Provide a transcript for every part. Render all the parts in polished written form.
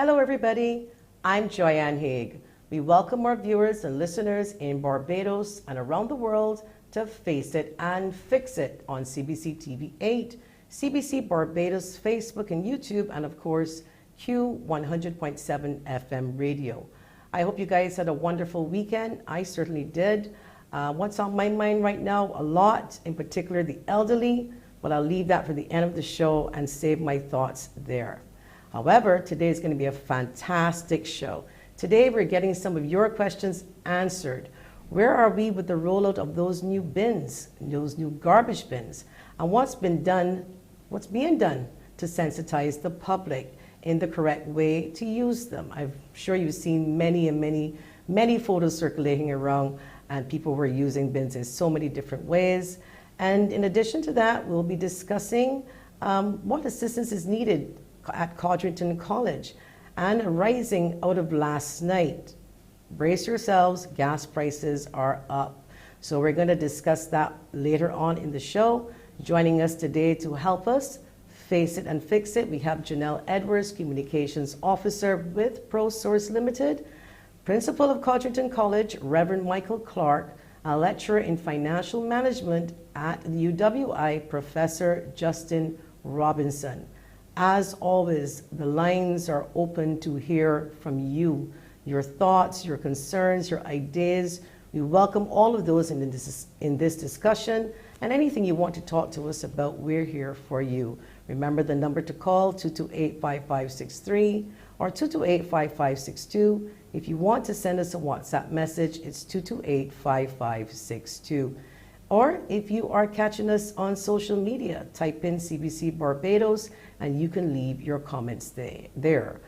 Hello everybody, I'm Joanne Haigh. We welcome our viewers and listeners in Barbados and around the world to Face It and Fix It on CBC TV 8, CBC Barbados, Facebook and YouTube, and of course Q 100.7 FM radio. I hope you guys had a wonderful weekend. I certainly did. What's on my mind right now? A lot, in particular the elderly, but I'll leave that for the end of the show and save my thoughts there. However, today is going to be a fantastic show. Today we're getting some of your questions answered. Where are we with the rollout of those new bins, those new garbage bins, and what's being done to sensitize the public in the correct way to use them? I'm sure you've seen many photos circulating around, and people were using bins in so many different ways. And in addition to that, we'll be discussing what assistance is needed at Codrington College and arising out of last night. Brace yourselves, gas prices are up. So we're going to discuss that later on in the show. Joining us today to help us face it and fix it, we have JANELLE Edwards, Communications Officer with Prosource Limited, Principal of Codrington College, Reverend CLARKE, a lecturer in financial management at the UWI, Professor Justin Robinson. As always, the lines are open to hear from you, your thoughts, your concerns, your ideas. We welcome all of those in this discussion, and anything you want to talk to us about, we're here for you. Remember the number to call, 228-5563 or 228-5562. If you want to send us a WhatsApp message, it's 228-5562. Or if you are catching us on social media, type in CBC Barbados and you can leave your comments there.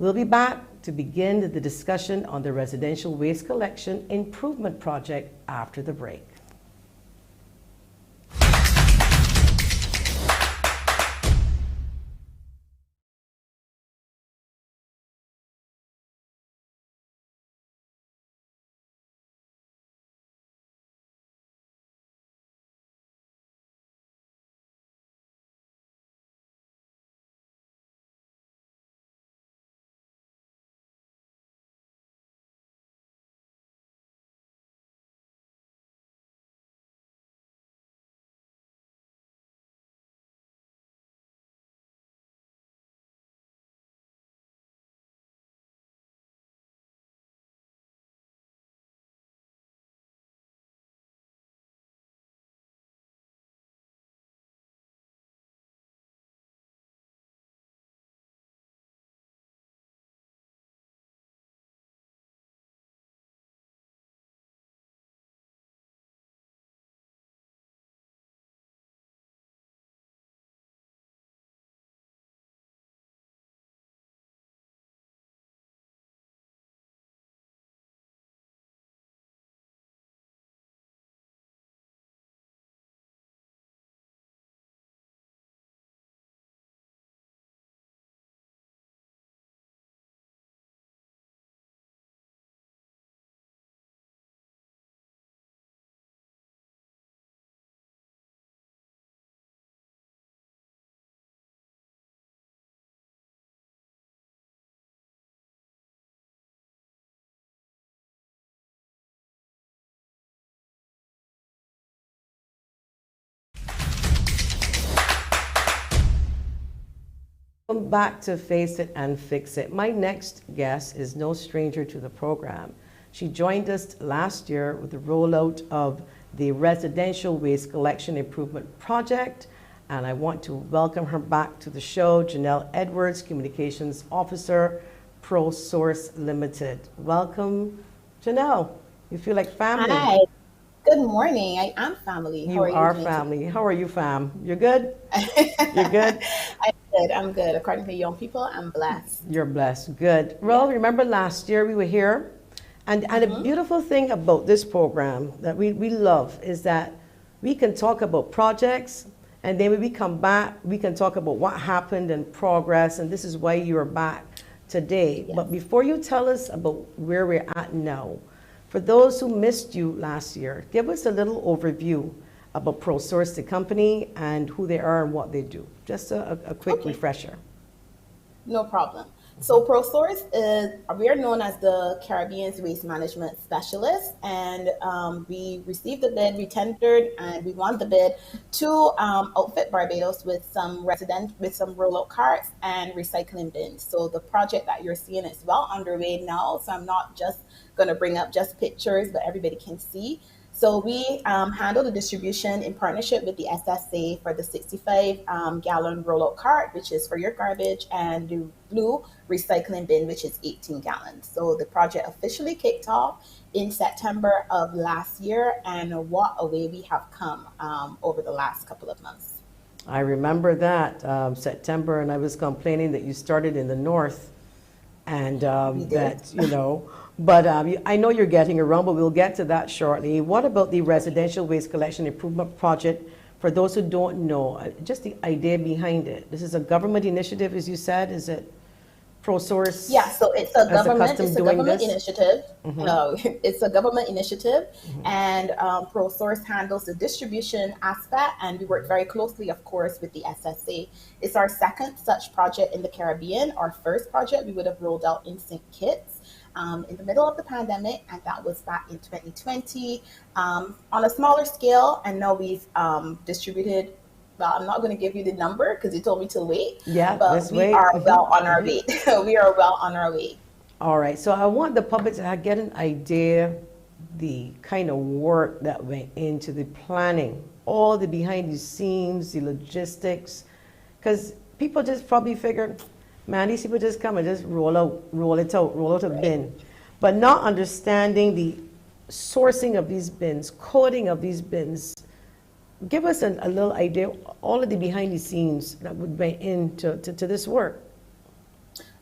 We'll be back to begin the discussion on the Residential Waste Collection Improvement Project after the break. Welcome back to Face It and Fix It. My next guest is no stranger to the program. She joined us last year with the rollout of the Residential Waste Collection Improvement Project, and I want to welcome her back to the show, JANELLE Edwards, Communications Officer, Prosource Limited. Welcome, JANELLE. You feel like family? Hi. Good morning. I am family. You are family. How are you, fam? You're good? You're good? I'm good. According to young people, I'm blessed. You're blessed. Good. Well, remember last year we were here, and a beautiful thing about this program that we love is that we can talk about projects, and then when we come back, we can talk about what happened and progress, and this is why you're back today. Yes. But before you tell us about where we're at now, for those who missed you last year, give us a little overview about Prosource, the company, and who they are and what they do. Just a quick refresher. No problem. So Prosource is, we are known as the Caribbean's waste management specialist, and we received the bid, we tendered, and we won the bid to outfit Barbados with some roll-out carts and recycling bins. So the project that you're seeing is well underway now. So I'm not just going to bring up just pictures, but everybody can see. So we handle the distribution in partnership with the SSA for the 65 gallon rollout cart, which is for your garbage, and the blue recycling bin, which is 18 gallons. So the project officially kicked off in September of last year, and what a way we have come over the last couple of months. I remember that September, and I was complaining that you started in the north, and that, you know, but I know you're getting around, but we'll get to that shortly. What about the residential waste collection improvement project? For those who don't know, just the idea behind it. This is a government initiative, as you said. Is it Prosource? Yeah, so it's a government this? initiative. No, it's a government initiative, and Prosource handles the distribution aspect, and we work very closely, of course, with the SSA. It's our second such project in the Caribbean. Our first project we would have rolled out in St. Kitts in the middle of the pandemic, and that was back in 2020 on a smaller scale, and now we've distributed. Well, I'm not going to give you the number because you told me to wait. Yeah, but we are well on our way. We are well on our way. All right. So I want the public to get an idea the kind of work that went into the planning, all the behind the scenes, the logistics, because people just probably figure, man, these people just come and just roll out a bin, but not understanding the sourcing of these bins, coding of these bins. Give us a little idea, all of the behind the scenes that would be into this work.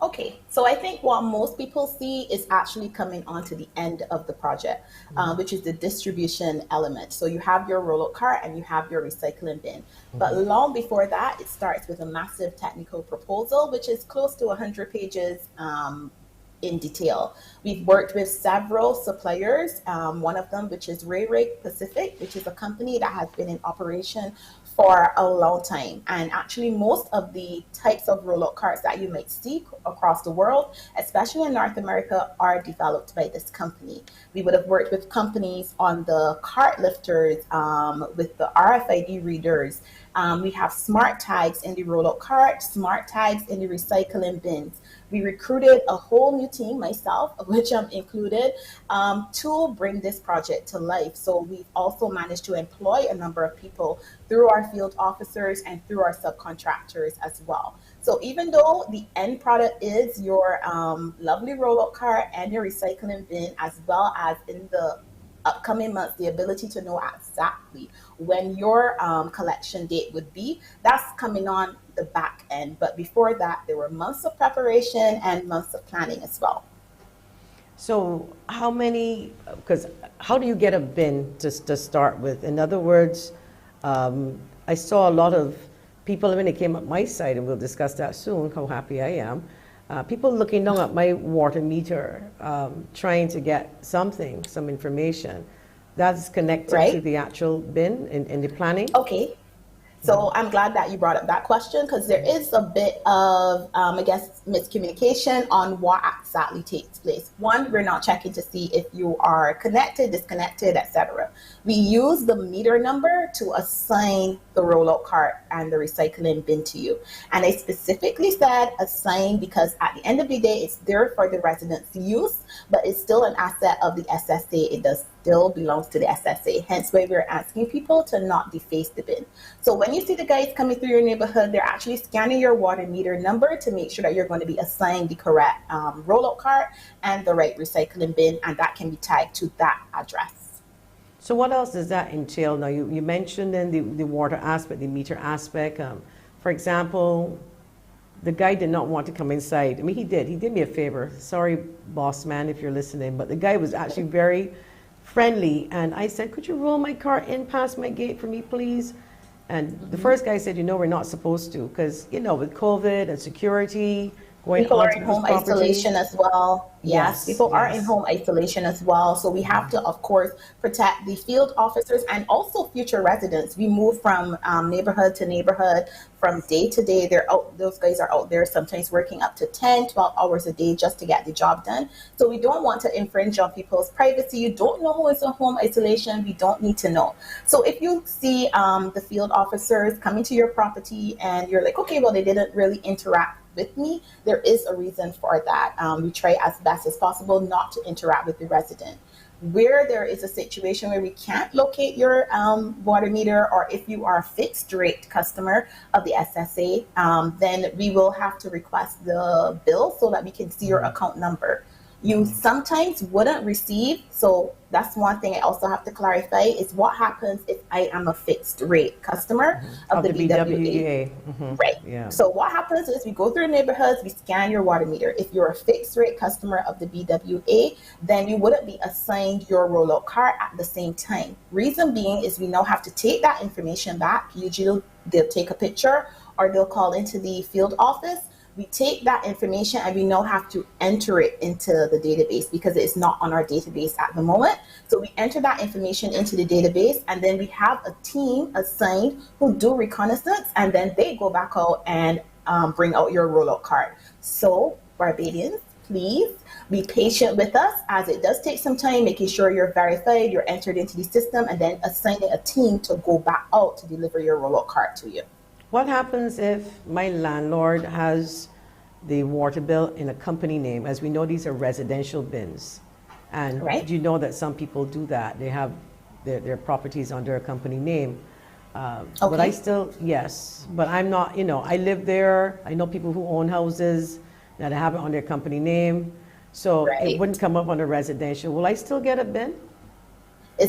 Okay, so I think what most people see is actually coming onto the end of the project, which is the distribution element. So you have your roll-out cart and you have your recycling bin. But long before that, it starts with a massive technical proposal, which is close to 100 pages in detail. We've worked with several suppliers, one of them which is Ray Pacific, which is a company that has been in operation for a long time. And actually most of the types of roll-out carts that you might see across the world, especially in North America, are developed by this company. We would have worked with companies on the cart lifters, with the RFID readers. We have smart tags in the roll-out cart, smart tags in the recycling bins. We recruited a whole new team, myself, of which I'm included, to bring this project to life. So we've also managed to employ a number of people through our field officers and through our subcontractors as well. So even though the end product is your lovely roll-out cart and your recycling bin, as well as in the upcoming months, the ability to know exactly when your collection date would be, that's coming on the back end. But before that, there were months of preparation and months of planning as well. So how do you get a bin to start with? In other words, I saw a lot of people when they came up my site, and we'll discuss that soon, how happy I am. People looking down at my water meter, trying to get some information that's connected to the actual bin in the planning. Okay. So I'm glad that you brought up that question, because there is a bit of, I guess, miscommunication on what exactly takes place. One, we're not checking to see if you are connected, disconnected, etc. We use the meter number to assign the rollout cart and the recycling bin to you. And I specifically said assign because at the end of the day, it's there for the residents' use, but it's still an asset of the SSA. It still belongs to the SSA. Hence why we're asking people to not deface the bin. So when you see the guys coming through your neighborhood, they're actually scanning your water meter number to make sure that you're going to be assigned the correct rollout cart and the right recycling bin, and that can be tagged to that address. So what else does that entail? Now you mentioned then the water aspect, the meter aspect. For example, the guy did not want to come inside. I mean, he did me a favor. Sorry, boss man, if you're listening, but the guy was actually very friendly, and I said, could you roll my car in past my gate for me, please? And the first guy said, we're not supposed to, because, with COVID and security, going People are onto in people's home property. isolation as well. Yes, Yes, people are in yes. home isolation as well. So we have to, of course, protect the field officers and also future residents. We move from neighborhood to neighborhood, from day to day. They're out, those guys are out there sometimes working up to 10, 12 hours a day just to get the job done. So we don't want to infringe on people's privacy. You don't know who is in home isolation. We don't need to know. So if you see the field officers coming to your property and you're like, okay, well, they didn't really interact with me, there is a reason for that. We try as best as possible not to interact with the resident. Where there is a situation where we can't locate your water meter, or if you are a fixed rate customer of the SSA, then we will have to request the bill so that we can see your account number. You sometimes wouldn't receive, so that's one thing I also have to clarify, is what happens if I am a fixed rate customer of the BWA. BWA. Right. Yeah. So what happens is we go through neighborhoods, we scan your water meter. If you're a fixed rate customer of the BWA, then you wouldn't be assigned your rollout card at the same time. Reason being is we now have to take that information back. Usually they'll take a picture or they'll call into the field office. We take that information and we now have to enter it into the database because it's not on our database at the moment. So we enter that information into the database, and then we have a team assigned who do reconnaissance, and then they go back out and bring out your rollout card. So Barbadians, please be patient with us, as it does take some time making sure you're verified, you're entered into the system, and then assigning a team to go back out to deliver your rollout card to you. What happens if my landlord has the water bill in a company name? As we know, these are residential bins. And Right. you know that some people do that. They have their properties under a company name. But I still, yes, but I'm not, I live there. I know people who own houses that have it on their company name. So Right. it wouldn't come up under residential. Will I still get a bin?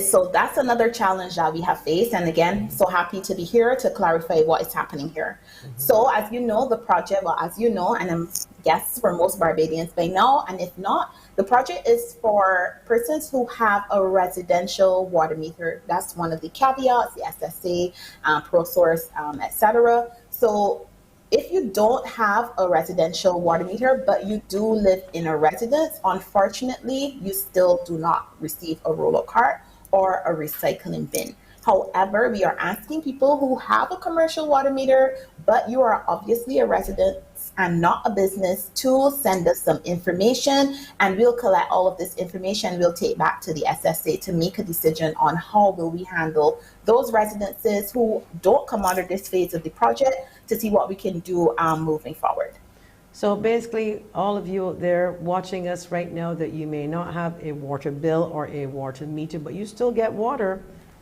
So that's another challenge that we have faced. And again, so happy to be here to clarify what is happening here. So as you know, the project, well, as you know, and I'm guess for most Barbadians by now, and if not, the project is for persons who have a residential water meter. That's one of the caveats, the SSA, Prosource, etc. So if you don't have a residential water meter, but you do live in a residence, unfortunately, you still do not receive a rollout cart or a recycling bin. However, we are asking people who have a commercial water meter, but you are obviously a resident and not a business, to send us some information, and we'll collect all of this information. We'll take back to the SSA to make a decision on how will we handle those residences who don't come under this phase of the project, to see what we can do moving forward. So basically, all of you there watching us right now that you may not have a water bill or a water meter, but you still get water,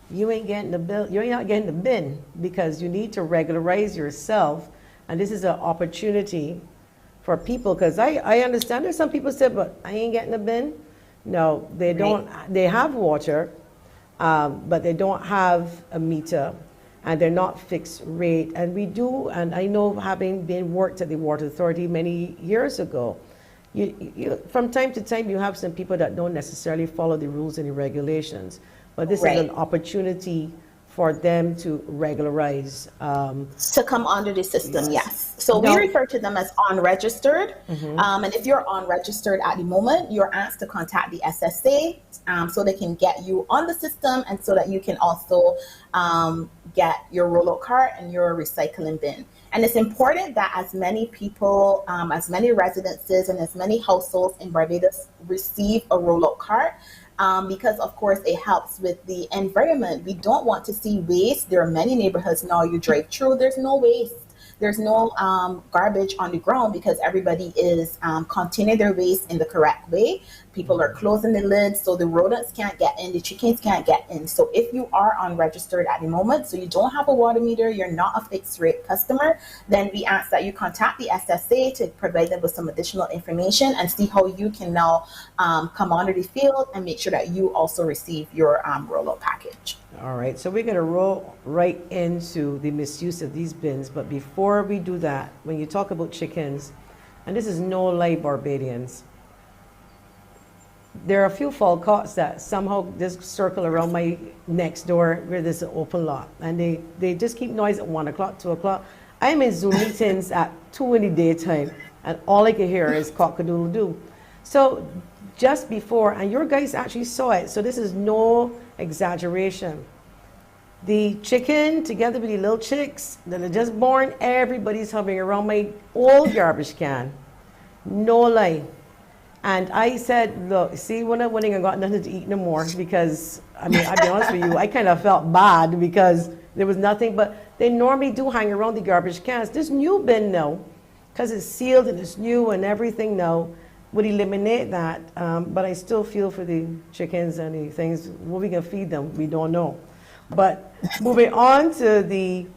you ain't getting the bill, you're not getting the bin, because you need to regularize yourself. And this is an opportunity for people, because I understand there's some people say, but I ain't getting a bin. No, they don't, they have water, but they don't have a meter, and they're not fixed rate. And we do, and I know, having been worked at the Water Authority many years ago, you, from time to time you have some people that don't necessarily follow the rules and the regulations, but this is an opportunity for them to regularize. To come under the system, yes. So we refer to them as unregistered. And if you're unregistered at the moment, you're asked to contact the SSA so they can get you on the system, and so that you can also get your rollout cart and your recycling bin. And it's important that as many people, as many residences and as many households in Barbados receive a rollout cart, because of course it helps with the environment. We don't want to see waste. There are many neighborhoods now you drive through, there's no waste. There's no garbage on the ground, because everybody is containing their waste in the correct way. People are closing the lids so the rodents can't get in, the chickens can't get in. So if you are unregistered at the moment, so you don't have a water meter, you're not a fixed rate customer, then we ask that you contact the SSA to provide them with some additional information and see how you can now come onto the field and make sure that you also receive your rollout package. All right, so we're going to roll right into the misuse of these bins. But before we do that, when you talk about chickens, and this is no lie, Barbadians, there are a few falcons that somehow just circle around my next door where there's an open lot. And they just keep noise at 1 o'clock, 2 o'clock. I'm in Zoom meetings at 2 in the daytime, and all I can hear is cock-a-doodle-doo. So just before, and your guys actually saw it, so this is no exaggeration. The chicken, together with the little chicks that are just born, everybody's hovering around my old garbage can. No lie. And I said, look, see, when I went, I got nothing to eat no more because, I mean, I'll be honest with you, I kind of felt bad because there was nothing, but they normally do hang around the garbage cans. This new bin now, because it's sealed and it's new and everything now, would eliminate that. But I still feel for the chickens and the things. What we can feed them, we don't know. But moving on to the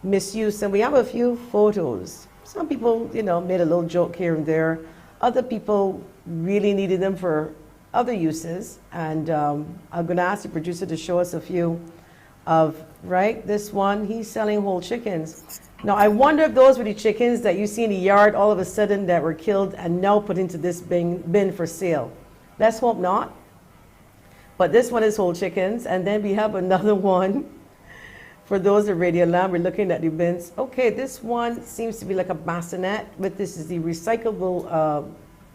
misuse, and we have a few photos. Some people, you know, made a little joke here and there. Other people really needed them for other uses. And I'm going to ask the producer to show us a few of, right, this one, he's selling whole chickens. Now, I wonder if those were the chickens that you see in the yard all of a sudden that were killed and now put into this bin for sale. Let's hope not. But this one is whole chickens. And then we have another one. For those of Radio Land, we're looking at the bins. Okay, this one seems to be like a bassinet, but this is the recyclable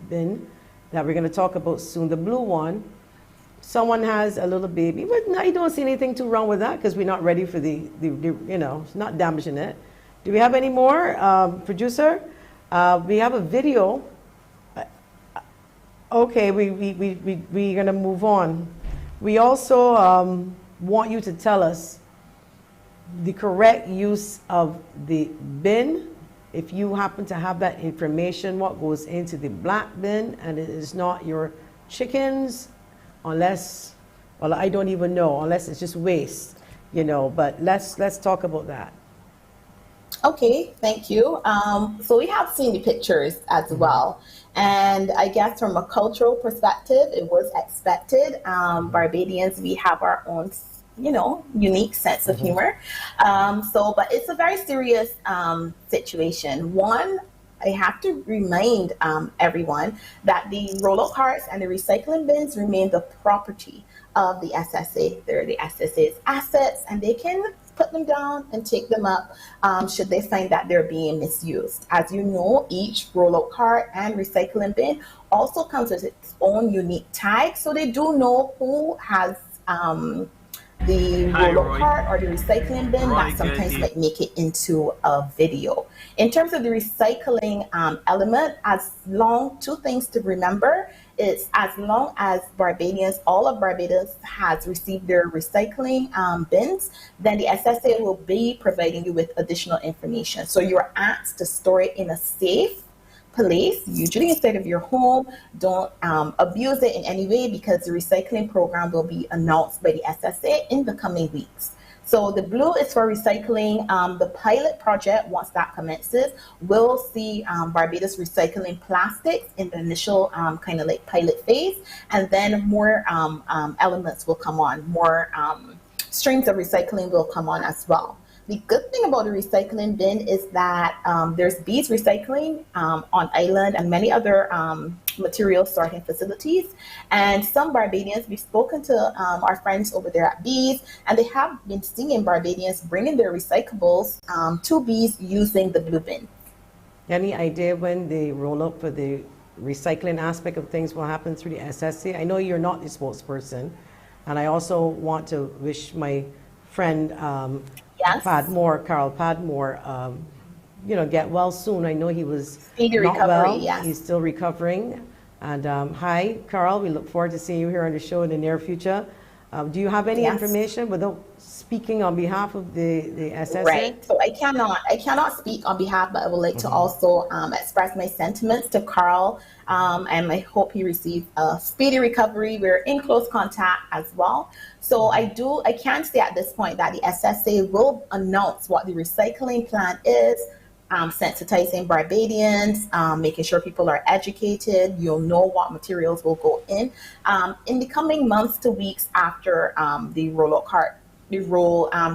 bin that we're going to talk about soon, the blue one. Someone has a little baby, but I don't see anything too wrong with that because we're not ready for the you know, it's not damaging it. Do we have any more, producer? We have a video. Okay, we're going to move on. We also want you to tell us the correct use of the bin. If you happen to have that information, what goes into the black bin, and it is not your chickens, unless, well, I don't even know, unless it's just waste, you know, but let's talk about that. Okay, thank you. So we have seen the pictures as well. And I guess from a cultural perspective, it was expected. Barbadians, we have our own, you know, unique sense of humor. But it's a very serious situation. One, I have to remind everyone that the roll-out carts and the recycling bins remain the property of the SSA. They're the SSA's assets, and they can put them down and take them up should they find that they're being misused. As you know, each roll-out cart and recycling bin also comes with its own unique tag, so they do know who has the roll-out cart or the recycling bin that sometimes might make it into a video. In terms of the recycling element, two things to remember is as long as Barbadians, all of Barbados has received their recycling bins, then the SSA will be providing you with additional information. So you're asked to store it in a safe place, usually instead of your home. Don't abuse it in any way because the recycling program will be announced by the SSA in the coming weeks. So the blue is for recycling. The pilot project, once that commences, will see Barbados recycling plastics in the initial kind of like pilot phase, and then more elements will come on, more streams of recycling will come on as well. The good thing about the recycling bin is that there's bees recycling on island and many other material sorting facilities. And some Barbadians, we've spoken to our friends over there at bees, and they have been seeing Barbadians bringing their recyclables to bees using the blue bin. Any idea when the roll-up for the recycling aspect of things will happen through the SSC? I know you're not the spokesperson, and I also want to wish my friend Yes. Carl Padmore, you know, get well soon. I know he was Speedy not recovery, well. yes. He's still recovering. And hi, Carl. We look forward to seeing you here on the show in the near future. Do you have any information without speaking on behalf of the SSA? Right. So I cannot speak on behalf, but I would like to also express my sentiments to Carl, and I hope he receives a speedy recovery. We're in close contact as well. So I can say at this point that the SSA will announce what the recycling plan is, sensitizing Barbadians, making sure people are educated. You'll know what materials will go in the coming months to weeks after the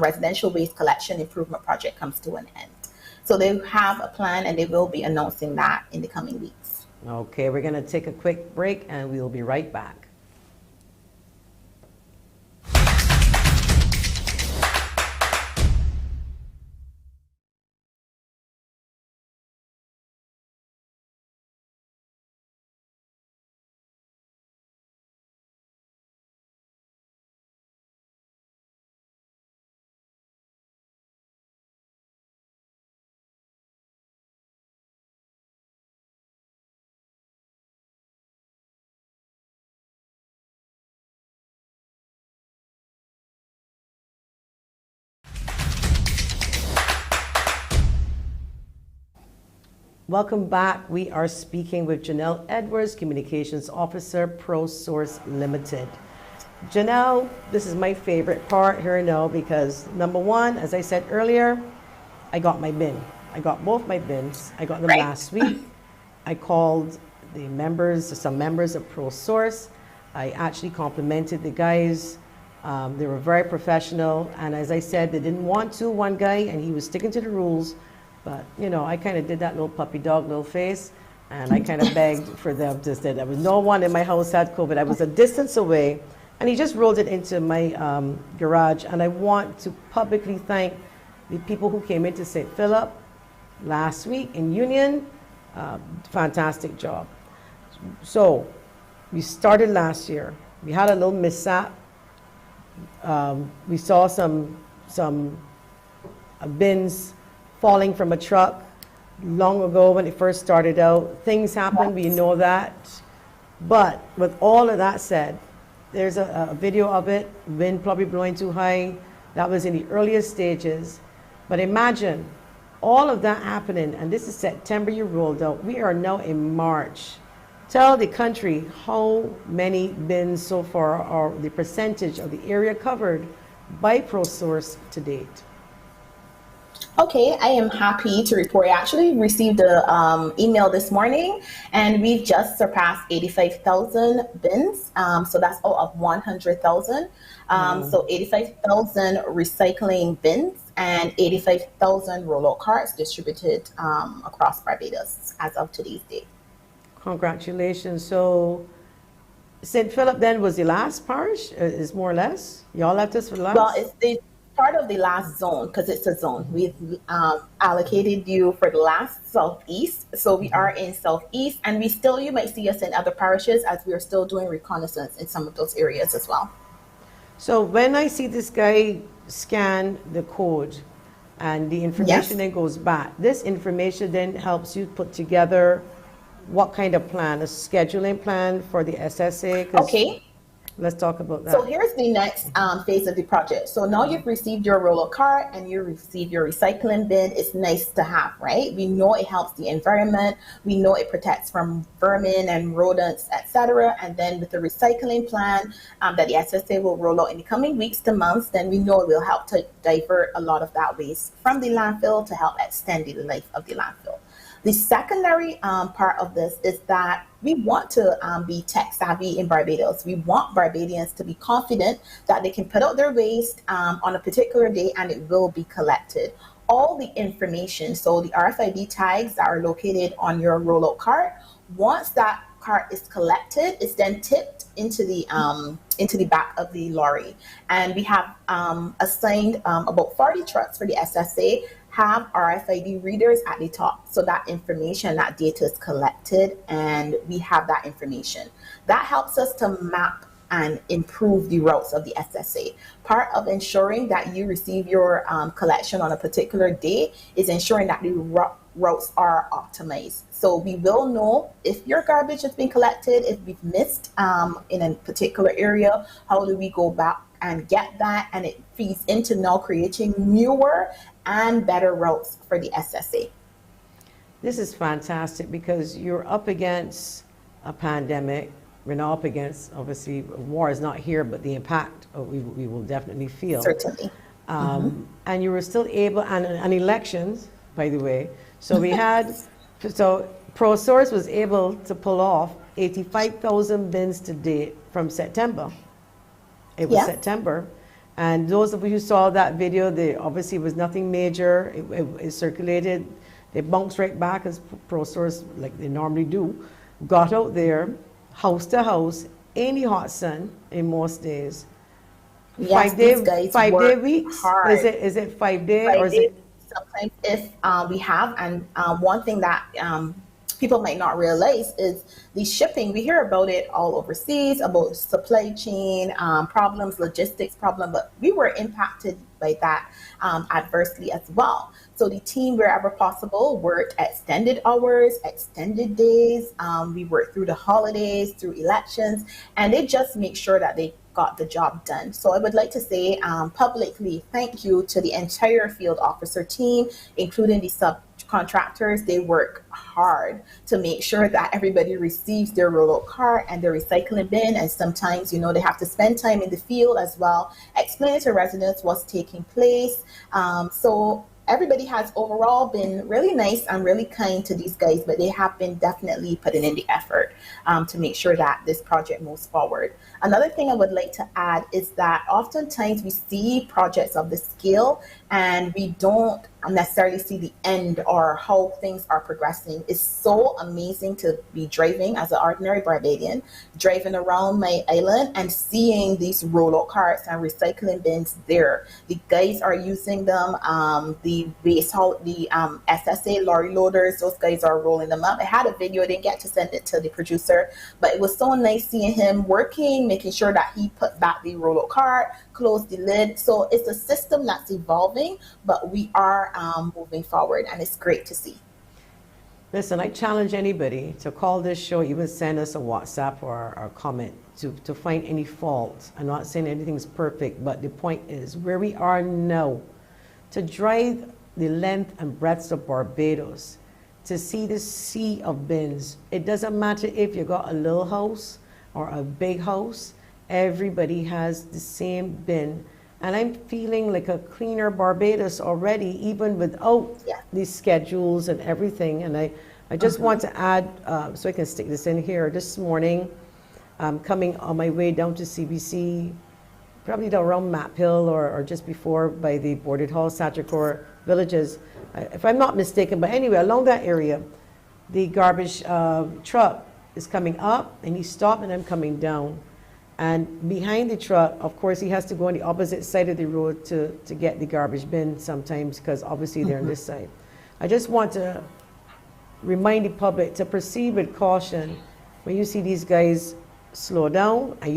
residential waste collection improvement project comes to an end. So they have a plan, and they will be announcing that in the coming weeks. Okay, we're going to take a quick break, and we'll be right back. Welcome back. We are speaking with Janelle Edwards, Communications Officer, Prosource Limited. Janelle, this is my favorite part here now because number one, as I said earlier, I got my bin. I got both my bins. I got them last week. I called the members, some members of Prosource. I actually complimented the guys. They were very professional. And as I said, they didn't want to, one guy, and he was sticking to the rules. But, you know, I kind of did that little puppy dog little face. And I kind of begged for them to say there was no one in my house had COVID. I was a distance away. And he just rolled it into my garage. And I want to publicly thank the people who came into St. Philip last week in Union. Fantastic job. So we started last year. We had a little mishap. We saw some bins falling from a truck long ago when it first started out. Things happen, we know that. But with all of that said, there's a video of it, wind probably blowing too high. That was in the earliest stages. But imagine all of that happening, and this is September you rolled out. We are now in March. Tell the country how many bins so far, or the percentage of the area covered by Prosource to date. Okay, I am happy to report. I actually received an email this morning, and we've just surpassed 85,000 bins. So that's out of 100,000. So 85,000 recycling bins and 85,000 rollout carts distributed across Barbados as of today's date. Congratulations. So St. Philip then was the last parish, is more or less? Y'all left us for last? Well, it's part of the last zone because it's a zone. We've allocated you for the last southeast. So we are in southeast, and we still, you might see us in other parishes as we are still doing reconnaissance in some of those areas as well. So when I see this guy scan the code and the information then goes back, this information then helps you put together what kind of plan, a scheduling plan for the SSA? Okay. Let's talk about that. So here's the next phase of the project. So now you've received your roller cart and you receive your recycling bin. It's nice to have, right? We know it helps the environment. We know it protects from vermin and rodents, etc. And then with the recycling plan that the SSA will roll out in the coming weeks to months, then we know it will help to divert a lot of that waste from the landfill to help extend the life of the landfill. The secondary part of this is that we want to be tech savvy in Barbados. We want Barbadians to be confident that they can put out their waste on a particular day and it will be collected. All the information, so the RFID tags that are located on your rollout cart, once that cart is collected, it's then tipped into the back of the lorry. And we have assigned about 40 trucks for the SSA have RFID readers at the top. So that information, that data is collected and we have that information. That helps us to map and improve the routes of the SSA. Part of ensuring that you receive your collection on a particular day is ensuring that the routes are optimized. So we will know if your garbage has been collected, if we've missed in a particular area, how do we go back and get that, and it feeds into now creating newer and better routes for the SSA. This is fantastic because you're up against a pandemic. We're not up against, obviously, war is not here, but the impact we will definitely feel. Certainly. And you were still able, and elections, by the way. So we had, so Prosource was able to pull off 85,000 bins to date from September. It was September. And those of you who saw that video, they obviously was nothing major. It circulated. They bounced right back as Prosource, like they normally do. Got out there, house to house, in the hot sun in most days. Yes, 5-day weeks? Hard. Is it 5 day 5 or is days. it? Sometimes if we have, and one thing that people might not realize is the shipping. We hear about it all overseas, about supply chain problems, logistics problem, but we were impacted by that adversely as well. So the team, wherever possible, worked extended hours, extended days. We worked through the holidays, through elections, and they just make sure that they got the job done. So I would like to say publicly thank you to the entire field officer team, including the contractors, they work hard to make sure that everybody receives their rollout cart and their recycling bin. And sometimes, they have to spend time in the field as well, explaining to residents what's taking place. So everybody has overall been really nice and really kind to these guys, but they have been definitely putting in the effort to make sure that this project moves forward. Another thing I would like to add is that oftentimes we see projects of this scale and we don't necessarily see the end or how things are progressing. It's so amazing to be driving as an ordinary Barbadian, driving around my island and seeing these rollout carts and recycling bins there. The guys are using them. The SSA lorry loaders, those guys are rolling them up. I had a video, I didn't get to send it to the producer, but it was so nice seeing him working, making sure that he put back the rollout cart, closed the lid. So it's a system that's evolving, but we are moving forward, and it's great to see. Listen, I challenge anybody to call this show, even send us a WhatsApp or a comment to find any fault. I'm not saying anything's perfect, but the point is where we are now, to drive the length and breadth of Barbados, to see the sea of bins. It doesn't matter if you got a little house or a big house, everybody has the same bin. And I'm feeling like a cleaner Barbados already, even without these schedules and everything. And I just want to add, so I can stick this in here, this morning, coming on my way down to CBC, probably down around Map Hill or just before by the Boarded Hall, Satricor villages, if I'm not mistaken. But anyway, along that area, the garbage truck is coming up and he stopped and I'm coming down. And behind the truck, of course, he has to go on the opposite side of the road to get the garbage bin sometimes, because obviously they're on this side. I just want to remind the public to proceed with caution. When you see these guys slow down and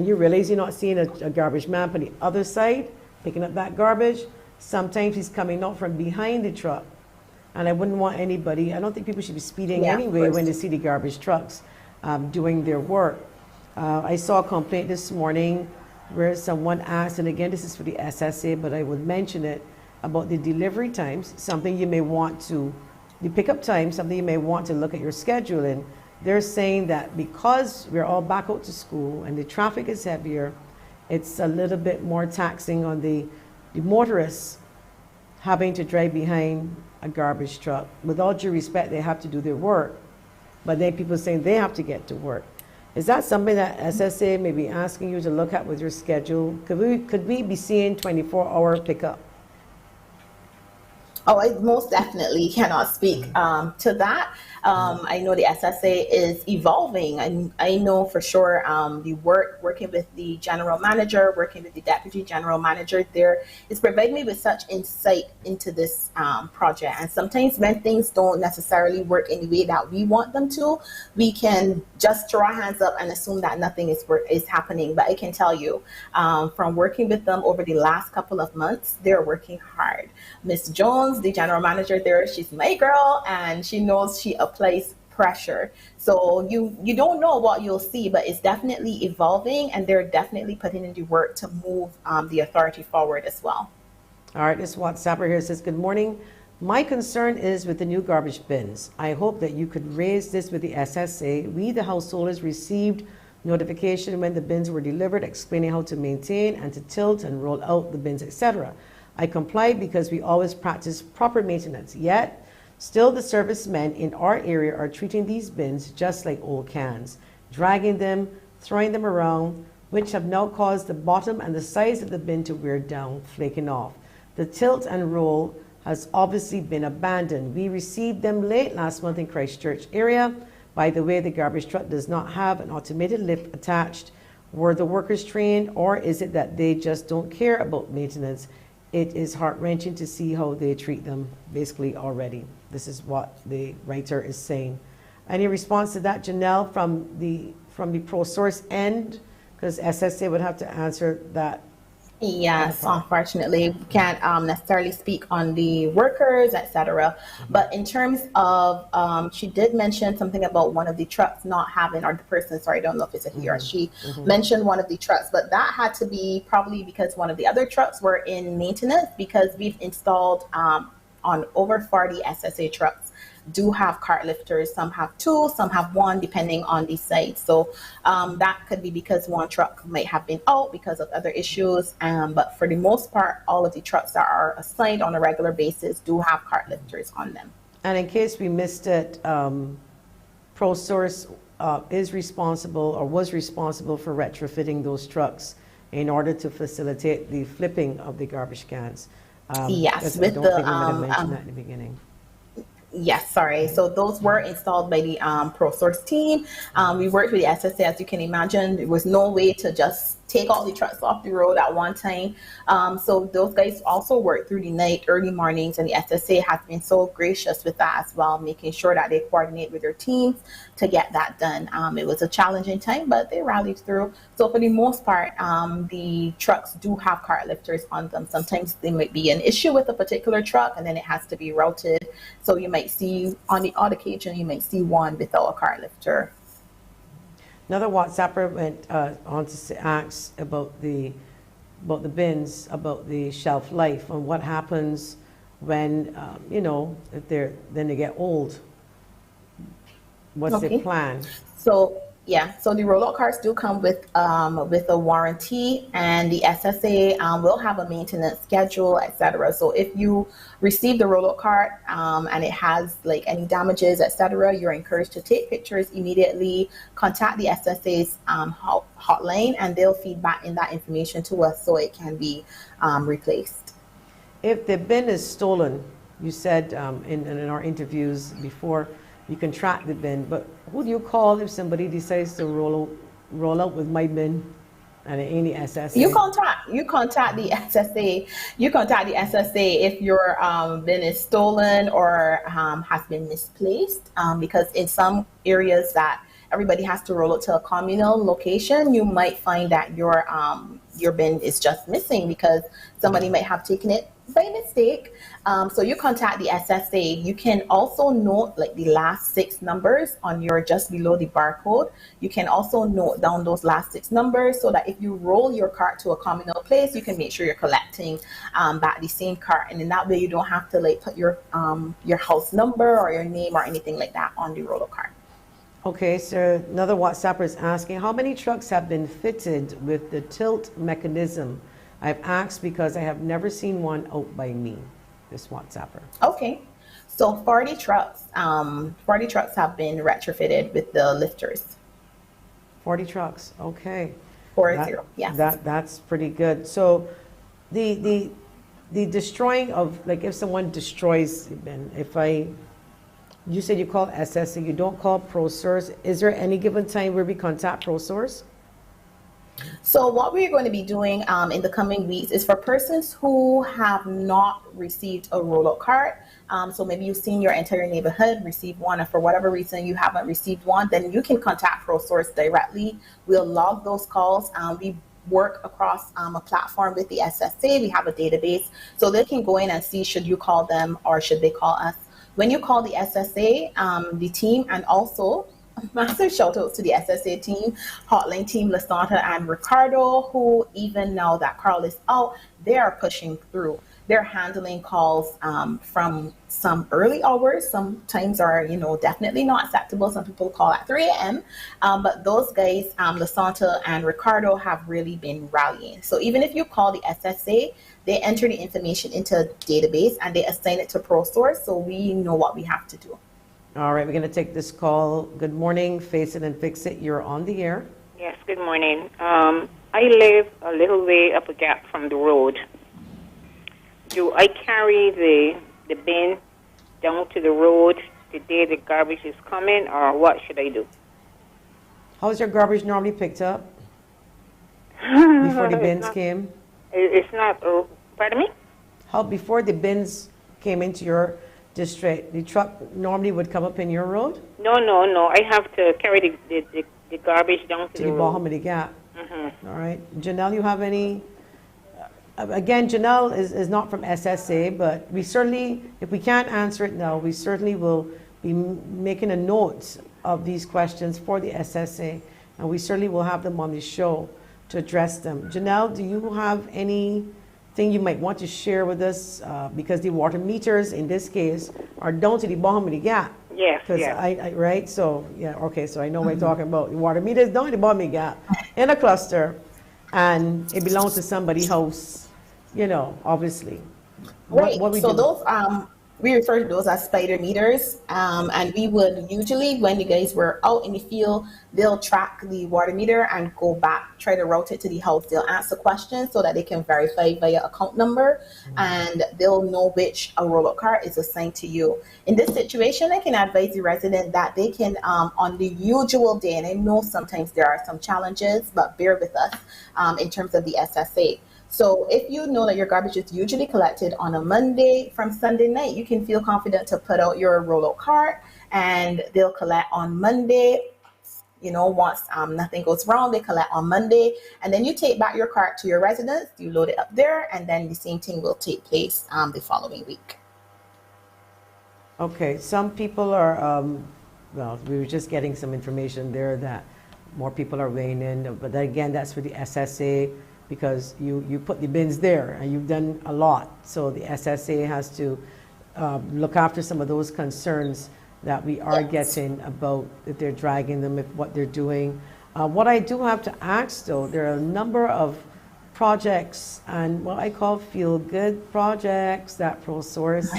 you realize you're not seeing a garbage man on the other side picking up that garbage, sometimes he's coming out from behind the truck. And I wouldn't want anybody, I don't think people should be speeding anyway when they see the garbage trucks doing their work. I saw a complaint this morning where someone asked, and again, this is for the SSA, but I would mention it, about the delivery times, something you may want to, the pickup time, something you may want to look at your schedule. And they're saying that because we're all back out to school and the traffic is heavier, it's a little bit more taxing on the motorists having to drive behind a garbage truck. With all due respect, they have to do their work, but then people are saying they have to get to work. Is that something that SSA may be asking you to look at with your schedule? Could we be seeing 24-hour pickup? Oh, I most definitely cannot speak to that. I know the SSA is evolving, and I know for sure the working with the general manager, working with the deputy general manager there is providing me with such insight into this project. And sometimes when things don't necessarily work in the way that we want them to, we can just throw our hands up and assume that nothing is happening. But I can tell you, from working with them over the last couple of months, they're working hard. Miss Jones, the general manager there, she's my girl, and she knows she applies pressure. So you don't know what you'll see, but it's definitely evolving, and they're definitely putting in the work to move the authority forward as well. All right, this WhatsApper here says, good morning. My concern is with the new garbage bins. I hope that you could raise this with the SSA. We, the householders, received notification when the bins were delivered, explaining how to maintain and to tilt and roll out the bins, etc. I complied because we always practice proper maintenance. Yet, still the servicemen in our area are treating these bins just like old cans, dragging them, throwing them around, which have now caused the bottom and the sides of the bin to wear down, flaking off. The tilt and roll has obviously been abandoned. We received them late last month in Christchurch area. By the way, the garbage truck does not have an automated lift attached. Were the workers trained, or is it that they just don't care about maintenance? It is heart-wrenching to see how they treat them basically already. This is what the writer is saying. Any response to that, Janelle, from the Prosource end? Because SSA would have to answer that. Yes, unfortunately, we can't necessarily speak on the workers, etc. But in terms of, she did mention something about one of the trucks not having, or the person, sorry, I don't know if it's a he or she, mentioned one of the trucks, but that had to be probably because one of the other trucks were in maintenance, because we've installed on over 40 SSA trucks do have cart lifters. Some have two, some have one, depending on the site. So that could be because one truck might have been out because of other issues. But for the most part, all of the trucks that are assigned on a regular basis do have cart lifters on them. And in case we missed it, Prosource is responsible or was responsible for retrofitting those trucks in order to facilitate the flipping of the garbage cans. Yes, with I don't think we might have mentioned that in the beginning. Yes, sorry. So those were installed by the Prosource team. We worked with the SSA, as you can imagine. There was no way to just take all the trucks off the road at one time. So those guys also worked through the night, early mornings, and the SSA has been so gracious with that as well, making sure that they coordinate with their teams to get that done. It was a challenging time, but they rallied through. So for the most part, the trucks do have cart lifters on them. Sometimes there might be an issue with a particular truck, and then it has to be routed. So you might see, on the odd occasion, you might see one without a cart lifter. Another WhatsApper went on to ask about the bins, about the shelf life, and what happens when if then they get old. What's their plan? So the rollout carts do come with a warranty, and the SSA will have a maintenance schedule, etc. So if you receive the rollout cart and it has like any damages, etc., you're encouraged to take pictures immediately, contact the SSA's hotline, and they'll feed back in that information to us so it can be replaced. If the bin is stolen, you said in our interviews before, you can track the bin, but who do you call if somebody decides to roll out with my bin and it ain't the SSA? You contact the SSA. You contact the SSA if your bin is stolen or has been misplaced, because in some areas that everybody has to roll it to a communal location, you might find that your bin is just missing because somebody might have taken it by mistake. So you contact the SSA. You can also note like the last 6 numbers on your, just below the barcode. You can also note down those last 6 numbers so that if you roll your cart to a communal place, you can make sure you're collecting back the same cart, and in that way you don't have to like put your house number or your name or anything like that on the roller cart. Okay, so another WhatsApper is asking, how many trucks have been fitted with the tilt mechanism? I've asked because I have never seen one out by me, this WhatsApper. Okay, so 40 trucks have been retrofitted with the lifters. 40 trucks, okay. 40, yes. That's pretty good. So the destroying of, like if someone destroys, you said you call SSA, you don't call Prosource. Is there any given time where we contact Prosource? So what we're going to be doing in the coming weeks is for persons who have not received a rollout cart. So maybe you've seen your entire neighborhood receive one, and for whatever reason you haven't received one, then you can contact Prosource directly. We'll log those calls. We work across a platform with the SSA. We have a database, so they can go in and see should you call them or should they call us. When you call the SSA, the team, and also massive shout outs to the SSA team, hotline team, Lasanta and Ricardo, who even now that Carl is out, they are pushing through. They're handling calls from some early hours. Sometimes are, definitely not acceptable. Some people call at 3 a.m. But those guys, Lasanta and Ricardo, have really been rallying. So even if you call the SSA, they enter the information into a database and they assign it to Prosource, so we know what we have to do. All right, we're going to take this call. Good morning, Face It and Fix It. You're on the air. Yes, good morning. I live a little way up a gap from the road. Do I carry the bin down to the road the day the garbage is coming, or what should I do? How's your garbage normally picked up before the bins came? It's not, pardon me? How, before the bins came into your district, the truck normally would come up in your road? No. I have to carry the garbage down to the road. Bottom of the gap. Mm-hmm. All right. Janelle, you have any? Again, Janelle is not from SSA, but we certainly, if we can't answer it now, we certainly will be making a note of these questions for the SSA, and we certainly will have them on the show to address them. Janelle, do you have any thing you might want to share with us, because the water meters in this case are down to the bottom of the gap. Yes, Because yes. right, so yeah, okay, so I know what you're talking about. The water meters down to the bottom of the gap in a cluster, and it belongs to somebody's house, obviously. Right. What we So do? those we refer to those as spider meters. And we would usually, when you guys were out in the field, they'll track the water meter and go back, try to route it to the house. They'll answer questions so that they can verify via account number, and they'll know which a rollout card is assigned to you. In this situation, I can advise the resident that they can, on the usual day, and I know sometimes there are some challenges, but bear with us in terms of the SSA. So if you know that your garbage is usually collected on a Monday, from Sunday night, you can feel confident to put out your rollout cart, and they'll collect on Monday. Once nothing goes wrong, they collect on Monday, and then you take back your cart to your residence, you load it up there, and then the same thing will take place the following week. Okay, some people are, well, we were just getting some information there that more people are weighing in, but then again, that's for the SSA, because you put the bins there and you've done a lot. So the SSA has to look after some of those concerns that we are getting about if they're dragging them, if what they're doing. What I do have to ask though, there are a number of projects and what I call feel-good projects that Prosource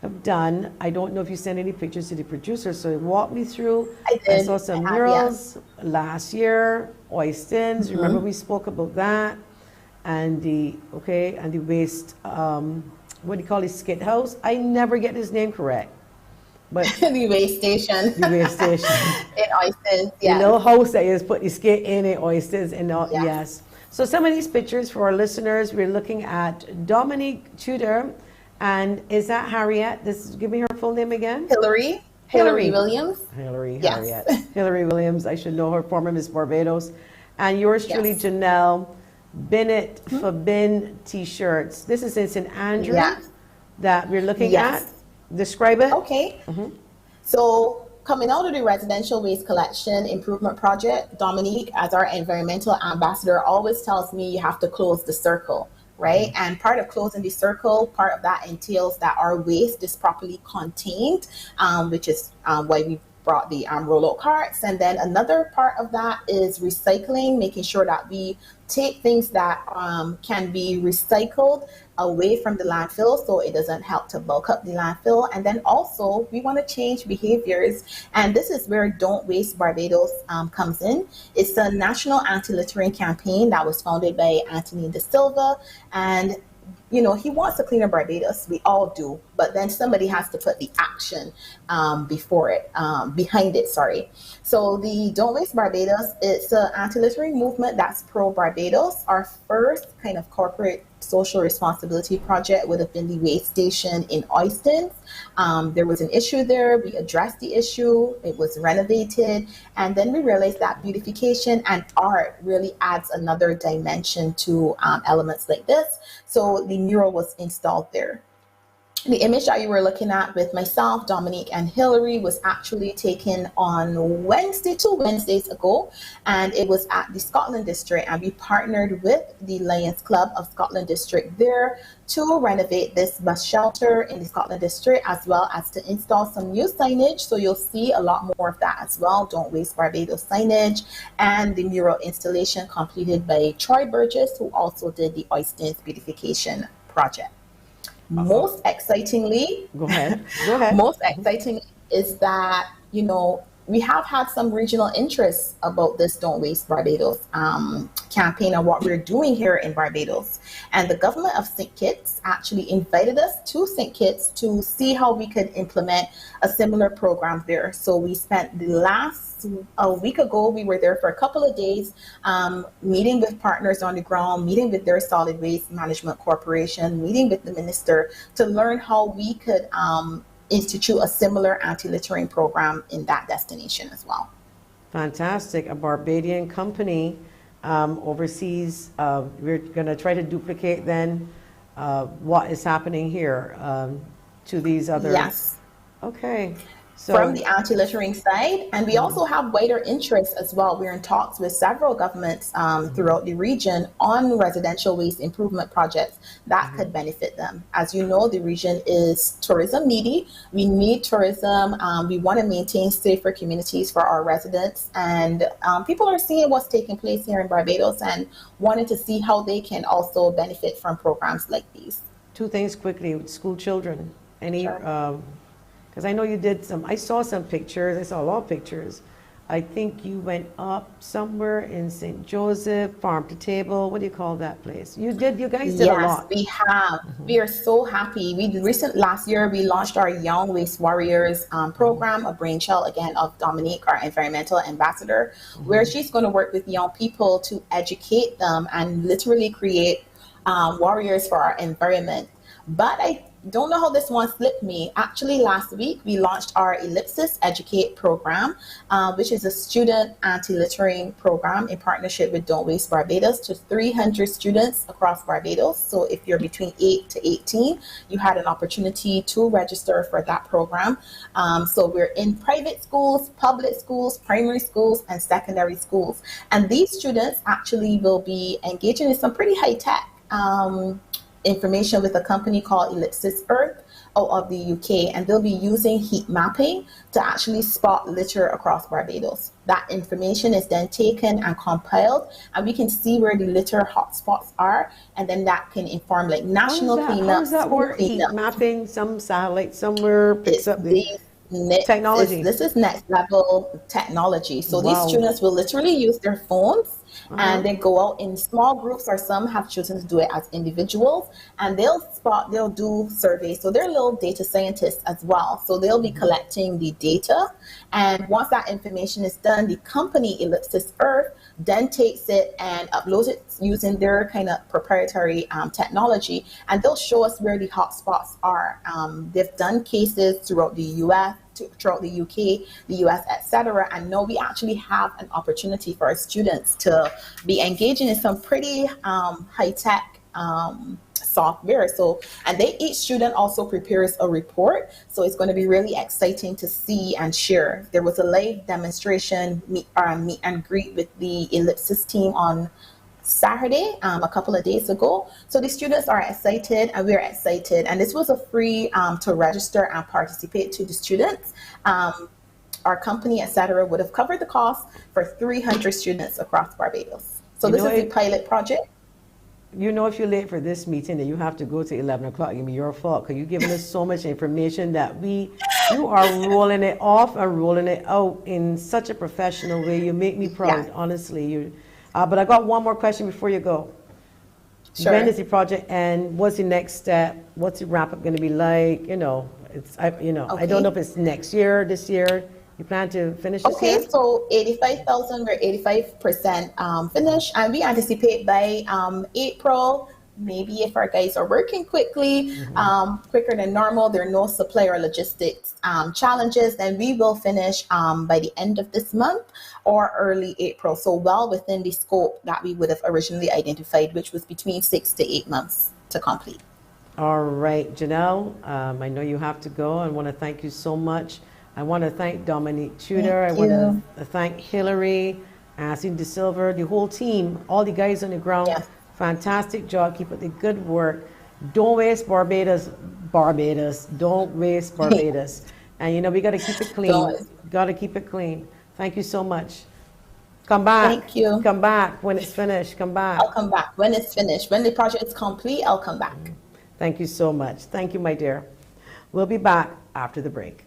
have done. I don't know if you sent any pictures to the producer, so walk me through. I did. saw some I have, murals last year, Oystons, remember we spoke about that, and the waste, what do you call it, skid house? I never get his name correct, but The waste station. the waste station. In Oystons, The yeah. little house that is put the skid in it, oysters and all, Yes. yes. So some of these pictures for our listeners, we're looking at Dominique Tudor, and is that Harriet? Give me her full name again. Hillary Williams. Hillary, Yes. Harriet. Hillary Williams, I should know her, former Miss Barbados. And yours truly, Yes. Janelle, Bennett for Bin T-shirts. This is in St. Andrew Yes. that we're looking Yes. at. Describe it. Okay. So coming out of the residential waste collection improvement project, Dominique, as our environmental ambassador, always tells me you have to close the circle, right? And part of closing the circle, part of that entails that our waste is properly contained, which is why we brought the rollout carts. And then another part of that is recycling, making sure that we take things that can be recycled away from the landfill so it doesn't help to bulk up the landfill. And then also we want to change behaviors, and this is where Don't Waste Barbados comes in. It's a national anti-littering campaign that was founded by Anthony De Silva, and he wants to clean up Barbados. We all do, but then somebody has to put the action behind it. Sorry. So the Don't Waste Barbados, it's an anti-littering movement that's pro-Barbados. Our first kind of corporate social responsibility project would have been the waste station in Oystons. There was an issue there. We addressed the issue. It was renovated. And then we realized that beautification and art really adds another dimension to elements like this. So the mural was installed there. The image that you were looking at with myself, Dominique, and Hillary was actually taken on Wednesday, 2 Wednesdays ago, and it was at the Scotland District, and we partnered with the Lions Club of Scotland District there to renovate this bus shelter in the Scotland District, as well as to install some new signage. So you'll see a lot more of that as well. Don't Waste Barbados signage, and the mural installation completed by Troy Burgess, who also did the Oystons beautification project. Most excitingly, Go ahead. Go ahead. most exciting is that, we have had some regional interests about this Don't Waste Barbados campaign and what we're doing here in Barbados. And the government of St. Kitts actually invited us to St. Kitts to see how we could implement a similar program there. So we spent a week ago, we were there for a couple of days, meeting with partners on the ground, meeting with their solid waste management corporation, meeting with the minister to learn how we could institute a similar anti-littering program in that destination as well. Fantastic. A Barbadian company overseas. We're going to try to duplicate then what is happening here to these other. Yes. Okay. from So, the anti-littering side, and we also have wider interests as well. We're in talks with several governments throughout the region on residential waste improvement projects that could benefit them. As you know, the region is tourism needy. We need tourism. We want to maintain safer communities for our residents, and people are seeing what's taking place here in Barbados and wanting to see how they can also benefit from programs like these. two things quickly with school children. Any, Sure. because I know you did some, I saw some pictures, I saw a lot of pictures. I think you went up somewhere in St. Joseph, farm to table. What do you call that place? You guys did a Yes, lot. we have. We are so happy. Last year we launched our Young Waste Warriors program, a brainchild again of Dominique, our environmental ambassador, where she's going to work with young people to educate them and literally create warriors for our environment. But I don't know how this one slipped me. Actually, last week we launched our Ellipsis Educate program, which is a student anti-littering program in partnership with Don't Waste Barbados to 300 students across Barbados. So if you're between 8 to 18, you had an opportunity to register for that program. So we're in private schools, public schools, primary schools, and secondary schools. And these students actually will be engaging in some pretty high tech information with a company called Ellipsis Earth out of the UK, and they'll be using heat mapping to actually spot litter across Barbados. That information is then taken and compiled, and we can see where the litter hotspots are, and then that can inform like national How cleanup, does that school work? Heat cleanup. mapping, some satellite somewhere picks It's up the these next is technology. this is next level technology. So these Wow. students will literally use their phones Uh-huh. and they go out in small groups, or some have chosen to do it as individuals, and they'll do surveys. So they're little data scientists as well. So they'll be collecting the data, and once that information is done, the company Ellipsis Earth then takes it and uploads it using their kind of proprietary technology, and they'll show us where the hotspots are. They've done cases throughout the US, throughout the UK, the US, etc. And now we actually have an opportunity for our students to be engaging in some pretty high tech software. So, and each student also prepares a report. So it's going to be really exciting to see and share. There was a live demonstration, meet and greet with the Ellipsis team on Saturday, a couple of days ago. So the students are excited and we're excited. And this was a free to register and participate to the students. Our company, etc., would have covered the cost for 300 students across Barbados. So You this know is the it. pilot project. You know, if you're late for this meeting, then you have to go to 11 o'clock. It'll be your fault because you've given us so much information that you are rolling it off and rolling it out in such a professional way. You make me Yeah, proud, honestly. But I got one more question before you go. When sure. does the project end? What's the next step? What's the wrap up going to be like? I don't know Okay. if it's next year, this year. You plan to finish this Okay, year? so 85,000, we're 85% finished, and we anticipate by April, maybe if our guys are working quickly, quicker than normal, there are no supplier logistics challenges, then we will finish by the end of this month or early April. So well within the scope that we would have originally identified, which was between 6 to 8 months to complete. All right, Janelle, I know you have to go. I want to thank you so much. I want to thank Dominique Thank Tudor. I want to you. thank Hillary, Ashley De Silva, the whole team, all the guys on the ground. Yes. Fantastic job. Keep up the good work. Don't waste Barbados. Barbados. Don't waste Barbados. And we got to keep it clean. So Got to keep it clean. Thank you so much. Come back. thank you. Come back when it's finished. Come back. I'll come back when it's finished. When the project is complete, I'll come back. Thank you so much. Thank you, my dear. We'll be back after the break.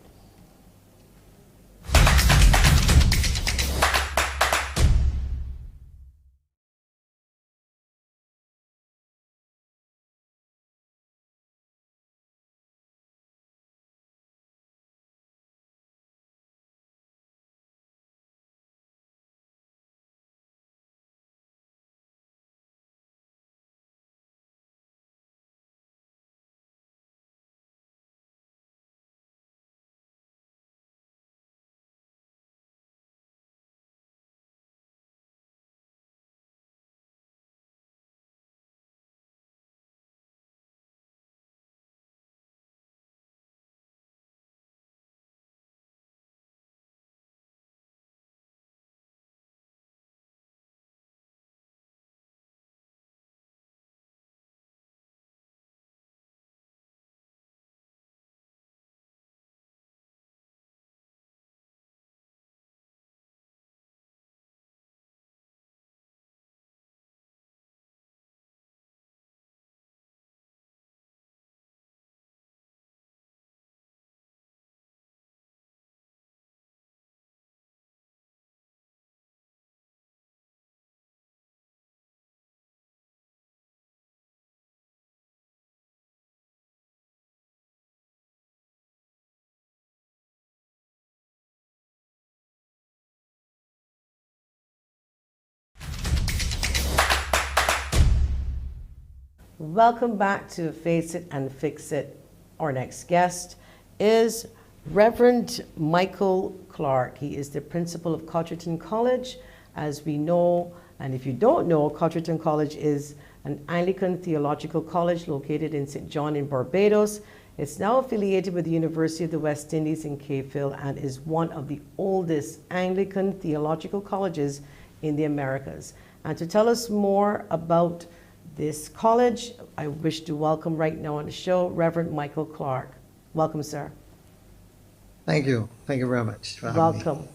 Welcome back to Face It and Fix It. Our next guest is Reverend Michael Clarke. He is the principal of Codrington College. As we know, and if you don't know, Codrington College is an Anglican theological college located in St. John in Barbados. It's now affiliated with the University of the West Indies in Cape Hill and is one of the oldest Anglican theological colleges in the Americas. And to tell us more about this college, I wish to welcome right now on the show Reverend Michael Clarke. Welcome, sir. Thank you. Thank you very much for having me. Welcome.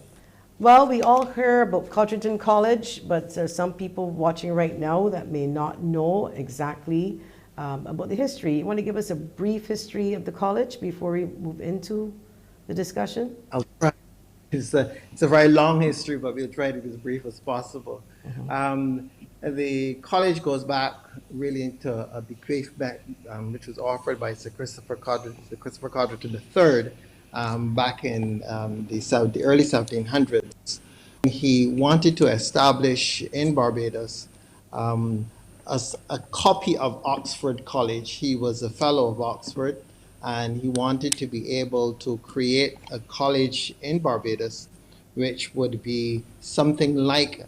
Well, we all hear about Codrington College, but there are some people watching right now that may not know exactly about the history. You want to give us a brief history of the college before we move into the discussion? I'll try. It's a very long history, but we'll try to be as brief as possible. The college goes back really into a bequeath which was offered by Sir Christopher Codrington III back in the early 1700s. He wanted to establish in Barbados a copy of Oxford College. He was a fellow of Oxford, and he wanted to be able to create a college in Barbados which would be something like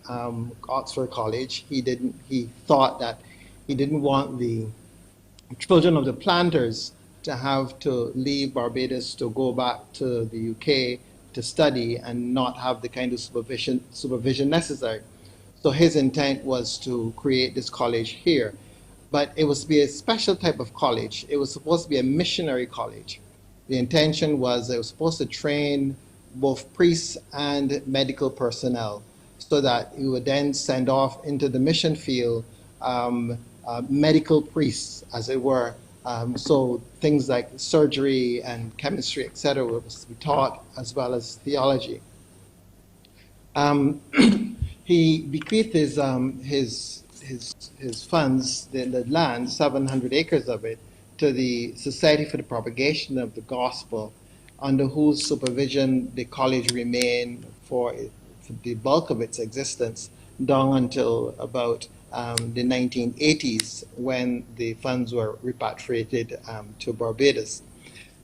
Oxford College. He thought that he didn't want the children of the planters to have to leave Barbados to go back to the UK to study and not have the kind of supervision necessary. So his intent was to create this college here. But it was to be a special type of college. It was supposed to be a missionary college. The intention was it was supposed to train both priests and medical personnel so that you would then send off into the mission field medical priests, as it were. So things like surgery and chemistry, etc., was to be taught, as well as theology. He bequeathed his funds, the land, 700 acres of it, to the Society for the Propagation of the Gospel, under whose supervision the college remained for the bulk of its existence, down until about the 1980s, when the funds were repatriated to Barbados.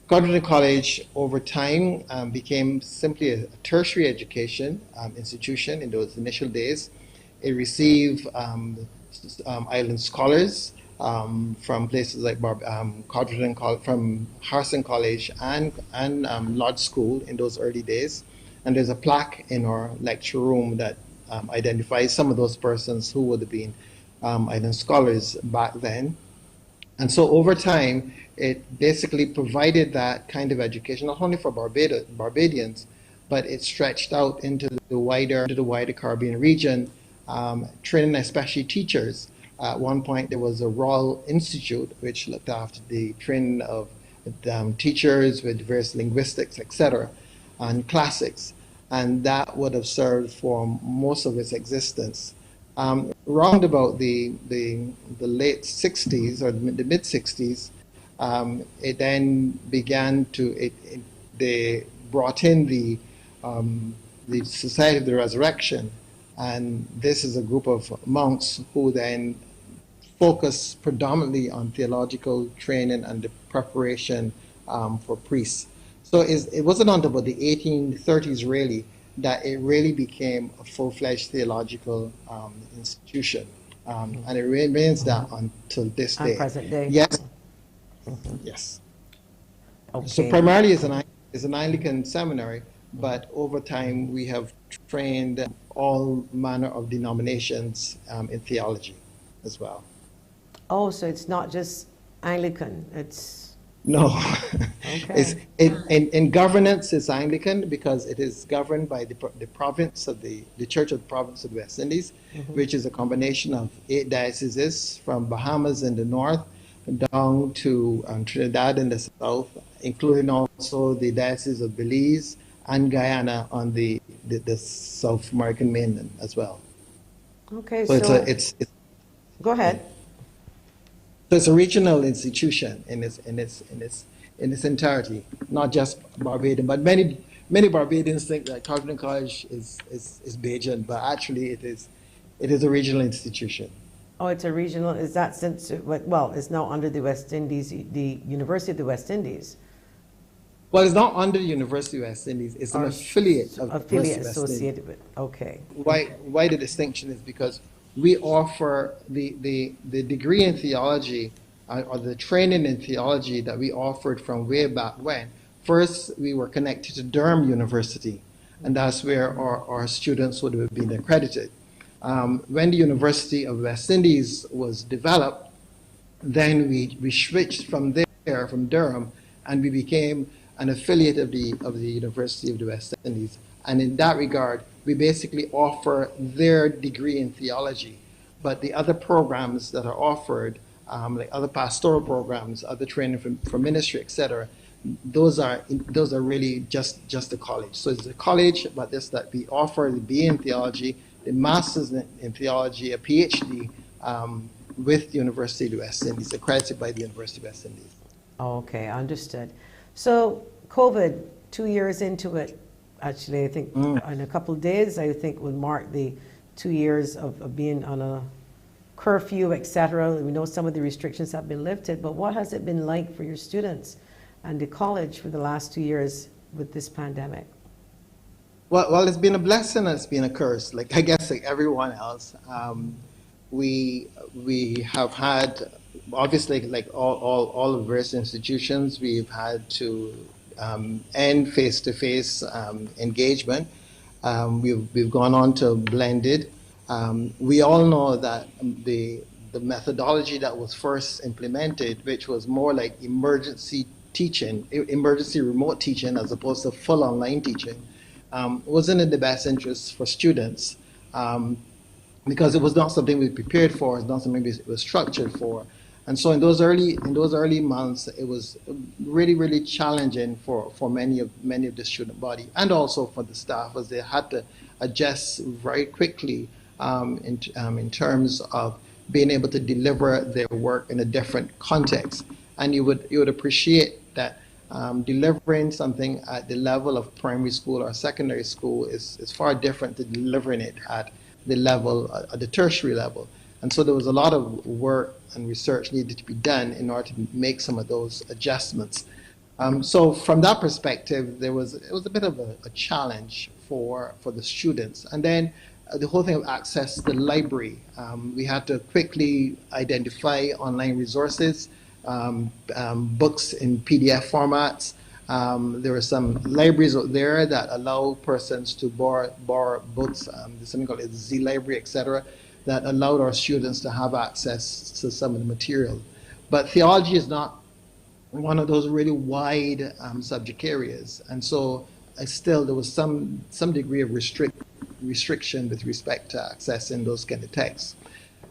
Codrington College, over time, became simply a tertiary education institution in those initial days. It received island scholars from places like Codrington, from Harrison College and Lodge School in those early days. And there's a plaque in our lecture room that identifies some of those persons who would have been island scholars back then. And so over time, it basically provided that kind of education, not only for Barbadians, but it stretched out into the wider Caribbean region, training especially teachers. At one point, there was a Royal Institute which looked after the training of teachers with various linguistics, etc., and classics, and that would have served for most of its existence. Round about the late 60s or the mid 60s, it then began to, they brought in the Society of the Resurrection, and this is a group of monks who then focus predominantly on theological training and the preparation for priests. So it wasn't until about the 1830s really that it really became a full-fledged theological institution. And it remains that until this day. Present day. Yes. Yes. Okay. So primarily it's an Anglican seminary, but over time we have trained all manner of denominations in theology as well. Oh, so it's not just Anglican, it's... No. Okay. In governance, it's Anglican because it is governed by the province of the Church of the Province of the West Indies, which is a combination of 8 dioceses from Bahamas in the north down to Trinidad in the south, including also the diocese of Belize and Guyana on the South American mainland as well. Okay, So so... it's Go ahead. So it's a regional institution in its entirety, not just Barbadian, but many Barbadians think that Codrington College is Bajan, but actually it is a regional institution. Oh, it's a regional, is that since, well, it's now under the West Indies, the University of the West Indies? Well, it's not under the University of West Indies. It's an Or affiliate of the affiliate University of West Indies. associated with, okay. Why the distinction is because we offer the degree in theology or the training in theology that we offered from way back when. First, we were connected to Durham University, and that's where our students would have been accredited. When the University of West Indies was developed, then we switched from there, from Durham, and we became an affiliate of the University of the West Indies. And in that regard, we basically offer their degree in theology. But the other programs that are offered, like other pastoral programs, other training for ministry, etc., those are really just a college. So it's a college, but this that we offer the BA in theology, the master's in theology, a PhD with the University of the West Indies, accredited by the University of West Indies. Okay, understood. So COVID, 2 years into it, actually, I think in a couple of days, I think will mark the 2 years of being on a curfew, etc. We know some of the restrictions have been lifted, but what has it been like for your students and the college for the last 2 years with this pandemic? Well, it's been a blessing and it's been a curse. Like I guess like everyone else, we have had obviously like all of various institutions, we've had to end face-to-face engagement. We've gone on to blended. We all know that the methodology that was first implemented, which was more like emergency teaching, emergency remote teaching as opposed to full online teaching, wasn't in the best interest for students because it was not something we prepared for, it's not something we was structured for. And so in those early months, it was really challenging for many of the student body and also for the staff, as they had to adjust very quickly in terms of being able to deliver their work in a different context. And you would appreciate that delivering something at the level of primary school or secondary school is far different to delivering it at the level, at the tertiary level. And so there was a lot of work and research needed to be done in order to make some of those adjustments. So from that perspective, it was a bit of a challenge for the students. And then the whole thing of access to the library. We had to quickly identify online resources, books in PDF formats. There were some libraries out there that allow persons to borrow books. There's something called the Z Library, etc., that allowed our students to have access to some of the material. But theology is not one of those really wide subject areas, and so still there was some degree of restriction with respect to accessing those kind of texts.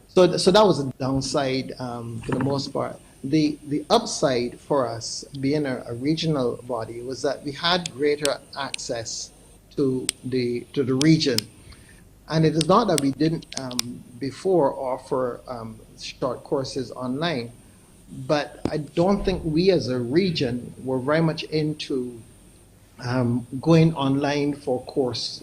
So that was a downside for the most part. The upside for us being a regional body was that we had greater access to the region. And it is not that we didn't before offer short courses online, but I don't think we as a region were very much into going online for course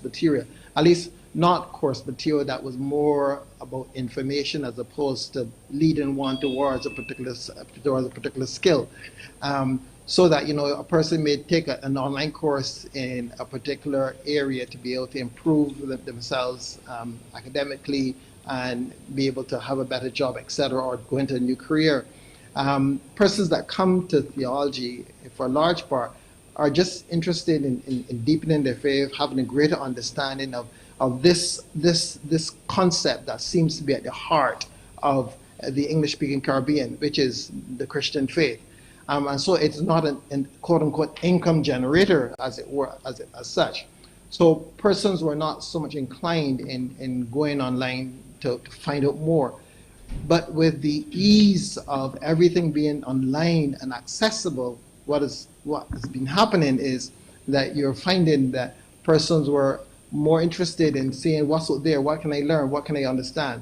material. At least not course material that was more about information as opposed to leading one towards a particular skill. So that, you know, a person may take an online course in a particular area to be able to improve themselves academically and be able to have a better job, etc., or go into a new career. Persons that come to theology, for a large part, are just interested in deepening their faith, having a greater understanding of this concept that seems to be at the heart of the English-speaking Caribbean, which is the Christian faith. And so it's not a quote-unquote income generator, as it were, as such. So persons were not so much inclined in going online to find out more. But with the ease of everything being online and accessible, what has been happening is that you're finding that persons were more interested in seeing what's out there, what can I learn, what can I understand.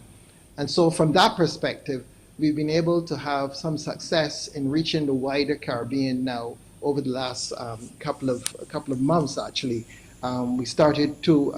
And so from that perspective, we've been able to have some success in reaching the wider Caribbean now over the last couple of months. Actually, we started to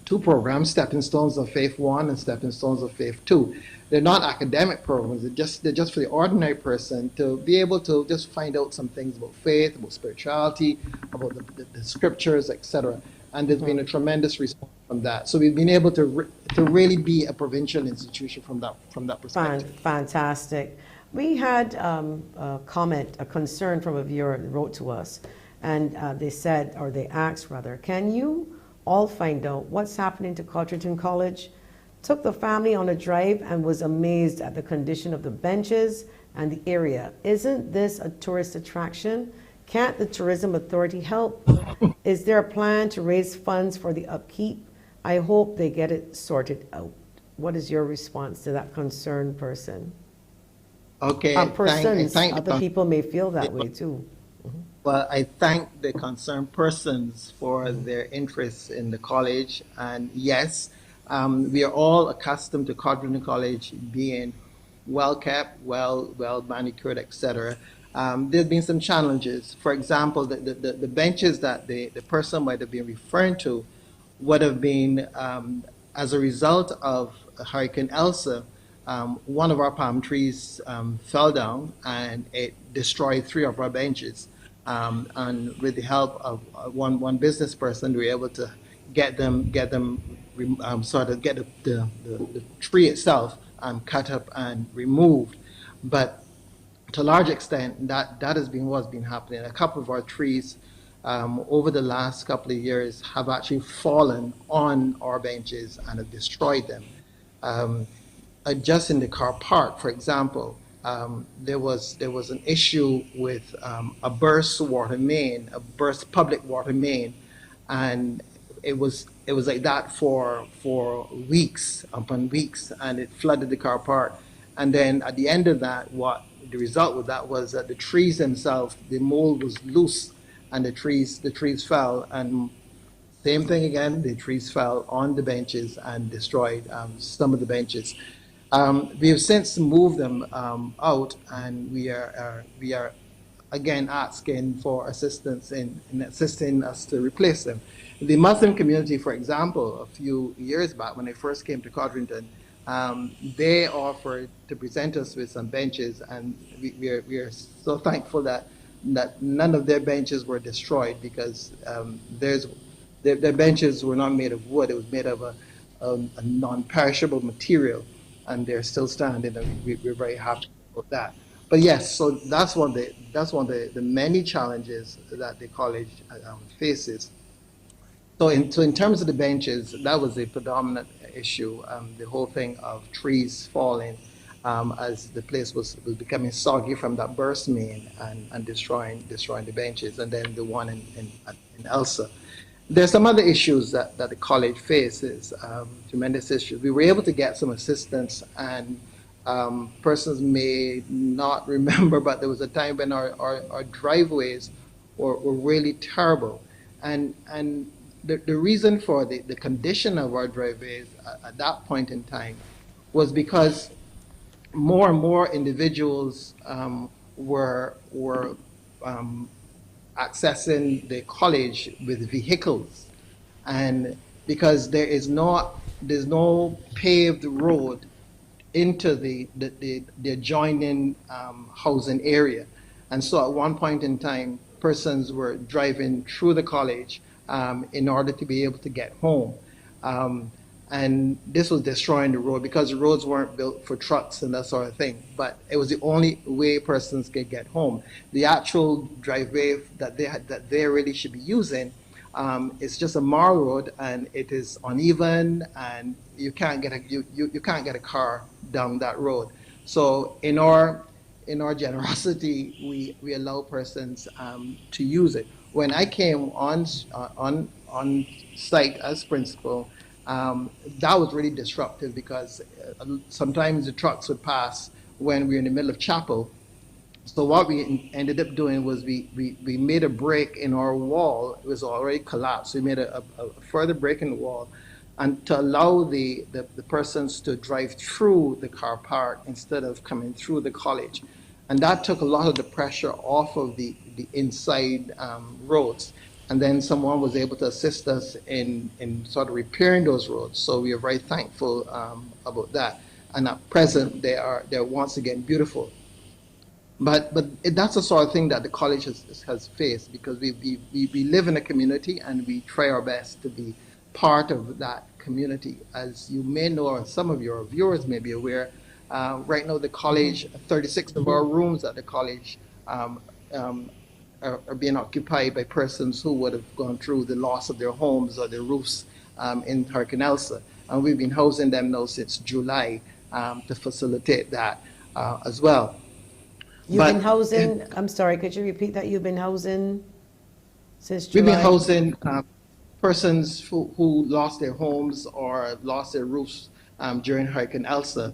two programs, Stepping Stones of Faith 1 and Stepping Stones of Faith 2. They're not academic programs. They're just for the ordinary person to be able to just find out some things about faith, about spirituality, about the scriptures, etc. And there's been a tremendous response from that. So we've been able to really be a provincial institution from that perspective. Fantastic. We had a comment, a concern from a viewer that wrote to us, and they said, or they asked rather, can you all find out what's happening to Codrington College? Took the family on a drive and was amazed at the condition of the benches and the area. Isn't this a tourist attraction? Can't the tourism authority help? Is there a plan to raise funds for the upkeep? I hope they get it sorted out. What is your response to that concerned person? Okay, Other people may feel that way too. Well, I thank the concerned persons for their interest in the college, and yes, we are all accustomed to Codrington College being well kept, well manicured, etc. There's been some challenges. For example, the benches that the person might have been referring to would have been as a result of Hurricane Elsa. One of our palm trees fell down and it destroyed 3 of our benches. And with the help of one business person, we were able to get them sort of get the tree itself cut up and removed. But to a large extent, that has been what's been happening. A couple of our trees over the last couple of years have actually fallen on our benches and have destroyed them. Just in the car park, for example, there was an issue with a burst water main, a burst public water main, and it was like that for weeks upon weeks, and it flooded the car park. And then at the end of that, what the result of that was that the trees themselves, the mold was loose, and the trees fell, and same thing again, the trees fell on the benches and destroyed some of the benches. We have since moved them out, and we are again asking for assistance in assisting us to replace them. The Muslim community, for example, a few years back when they first came to Codrington, they offered to present us with some benches, and we are so thankful that none of their benches were destroyed, because their benches were not made of wood. It was made of a non-perishable material, and they're still standing, and we're very happy about that. But yes, so that's one of the many challenges that the college faces. So in terms of the benches, that was a predominant issue. The whole thing of trees falling as the place was becoming soggy from that burst main and destroying the benches, and then the one in Elsa. There's some other issues that the college faces, tremendous issues. We were able to get some assistance, and persons may not remember, but there was a time when our driveways were really terrible. And the reason for the condition of our driveways at that point in time was because more and more individuals were accessing the college with vehicles, and because there's no paved road into the adjoining housing area, and so at one point in time, persons were driving through the college in order to be able to get home, and this was destroying the road because the roads weren't built for trucks and that sort of thing. But it was the only way persons could get home. The actual driveway that they really should be using is just a marl road, and it is uneven, and you can't get a car down that road. So in our generosity, we allow persons to use it. When I came on site as principal, that was really disruptive, because sometimes the trucks would pass when we were in the middle of chapel. So what we ended up doing was we made a break in our wall. It was already collapsed. We made a further break in the wall, and to allow the persons to drive through the car park instead of coming through the college. And that took a lot of the pressure off of the inside roads. and then someone was able to assist us in sort of repairing those roads. So we are very thankful about that. And at present, they're once again beautiful. But that's the sort of thing that the college has faced, because we live in a community and we try our best to be part of that community. As you may know, or some of your viewers may be aware, right now the college, 36 of our rooms at the college are being occupied by persons who would have gone through the loss of their homes or their roofs in Hurricane Elsa. And we've been housing them now since July to facilitate that as well. You've been housing, I'm sorry, could you repeat that? You've been housing since July? We've been housing persons who lost their homes or lost their roofs during Hurricane Elsa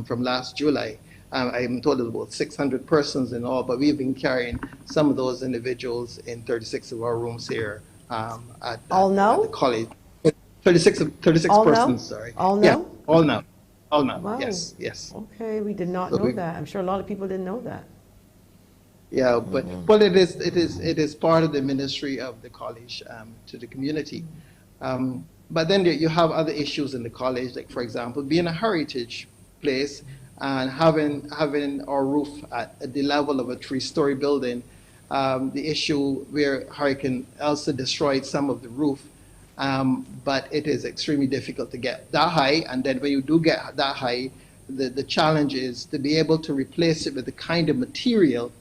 from last July. I'm told it's about 600 persons in all, but we've been carrying some of those individuals in 36 of our rooms here at the college. 36 all persons, now? sorry. All now? Yeah, all now. All now, Wow. yes. Okay, we did not know that. I'm sure a lot of people didn't know that. Yeah, but it is part of the ministry of the college to the community. But then you have other issues in the college, like for example, being a heritage place and having our roof at the level of a 3-story building. The issue where Hurricane Elsa destroyed some of the roof, but it is extremely difficult to get that high. And then when you do get that high, the challenge is to be able to replace it with the kind of material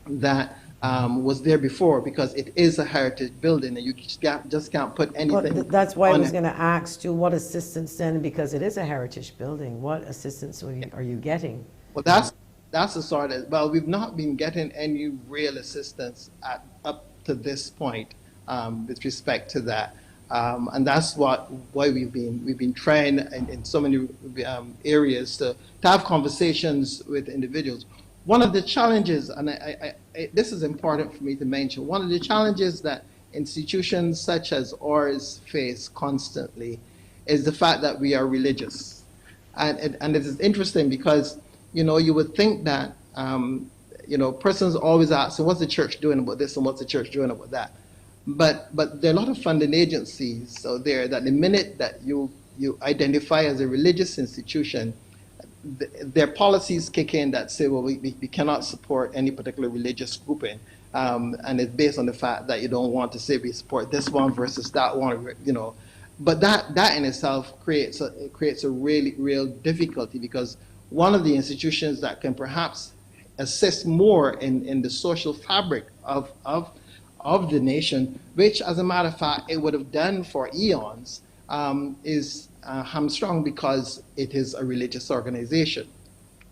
that was there before, because it is a heritage building and you just can't put anything. Well, that's why I was it. going to ask you what assistance then, because it is a heritage building. What assistance are you getting? Well, that's the sort of, well, we've not been getting any real assistance up to this point with respect to that. And that's why we've been trying in so many areas to have conversations with individuals. One of the challenges, and this is important for me to mention, one of the challenges that institutions such as ours face constantly is the fact that we are religious. And it is interesting because, you would think that, persons always ask, so what's the church doing about this and what's the church doing about that? But there are a lot of funding agencies out there that the minute that you identify as a religious institution, their policies kick in that say, well, we cannot support any particular religious grouping. And it's based on the fact that you don't want to say we support this one versus that one, But that in itself creates a really real difficulty, because one of the institutions that can perhaps assist more in the social fabric of the nation, which as a matter of fact it would have done for eons, is hamstrung because it is a religious organization.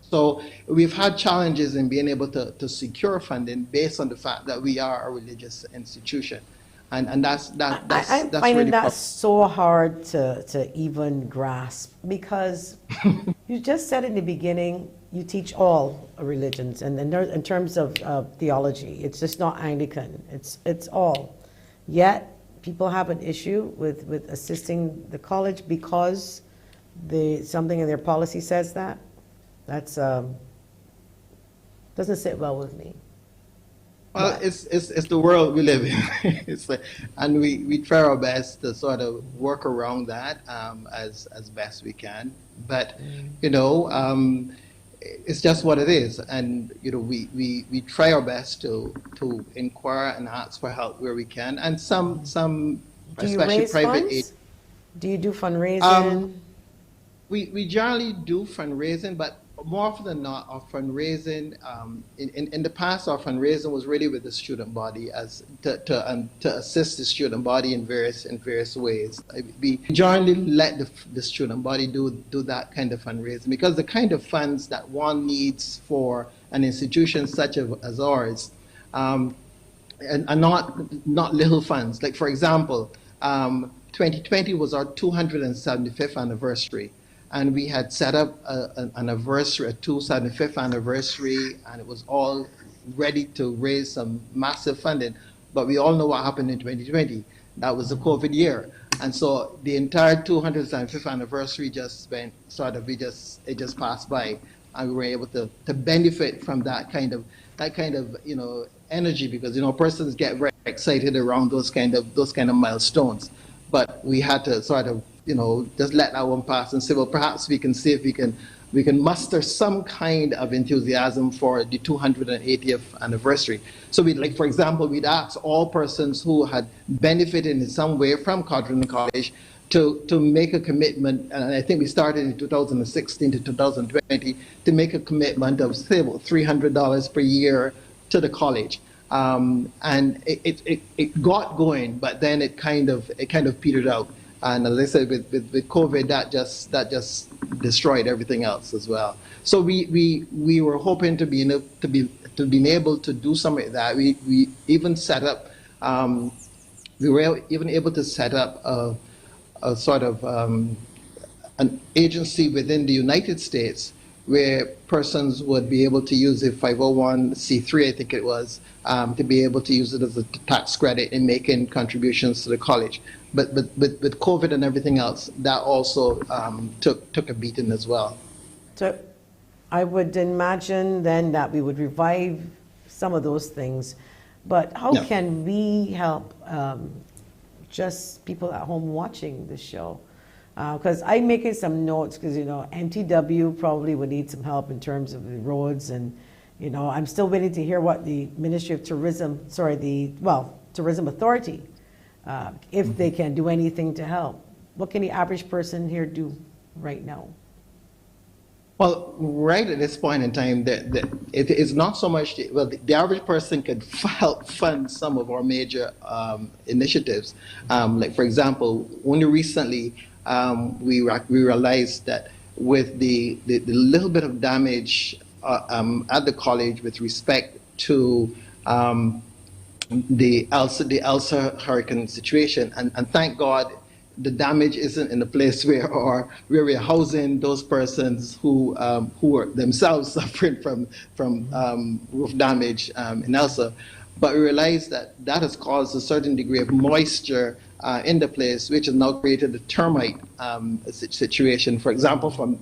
So we've had challenges in being able to secure funding based on the fact that we are a religious institution. And that's I'm finding that so hard to even grasp, because you just said in the beginning you teach all religions, and in terms of theology, it's just not Anglican. It's all. Yet people have an issue with assisting the college because something in their policy says that. That's doesn't sit well with me. Well, it's the world we live in. And we try our best to sort of work around that as best we can. But it's just what it is, and we try our best to inquire and ask for help where we can, and some Do you especially raise private funds? aid. Do you do fundraising? We generally do fundraising, but more often than not, our fundraising in the past, our fundraising was really with the student body as to assist the student body in various ways. We generally let the student body do that kind of fundraising, because the kind of funds that one needs for an institution such as ours are not little funds. Like for example, 2020 was our 275th anniversary. And we had set up an anniversary, a 275th anniversary, and it was all ready to raise some massive funding. But we all know what happened in 2020. That was the COVID year. And so the entire 275th anniversary just went it just passed by. And we were able to benefit from that kind of energy because persons get very excited around those kind of milestones, but we had to sort of just let that one pass and say, well, perhaps we can see if we can muster some kind of enthusiasm for the 280th anniversary. So for example, we'd ask all persons who had benefited in some way from Codrington College to make a commitment, and I think we started in 2016 to 2020, to make a commitment of, say, about $300 per year to the college. And it got going, but then it kind of petered out. And as I said, with COVID, that just destroyed everything else as well. So we were hoping to be able to do something like that. We even set up, we were even able to set up a sort of an agency within the United States where persons would be able to use a 501c3, I think it was, to be able to use it as a tax credit in making contributions to the college. But with COVID and everything else, that also took a beating as well. So I would imagine then that we would revive some of those things, but how can we help just people at home watching the show? Because I'm making some notes because, MTW probably would need some help in terms of the roads, and, I'm still waiting to hear what the Ministry of Tourism, Tourism Authority, if they can do anything to help. What can the average person here do right now? Well, right at this point in time, it is not so much, the average person could help fund some of our major initiatives. Like, for example, only recently, we realized that with the little bit of damage at the college with respect to the Elsa hurricane situation, and thank God the damage isn't in a place where we're housing those persons who are themselves suffering from roof damage in Elsa. But we realized that has caused a certain degree of moisture in the place, which has now created a termite situation. For example,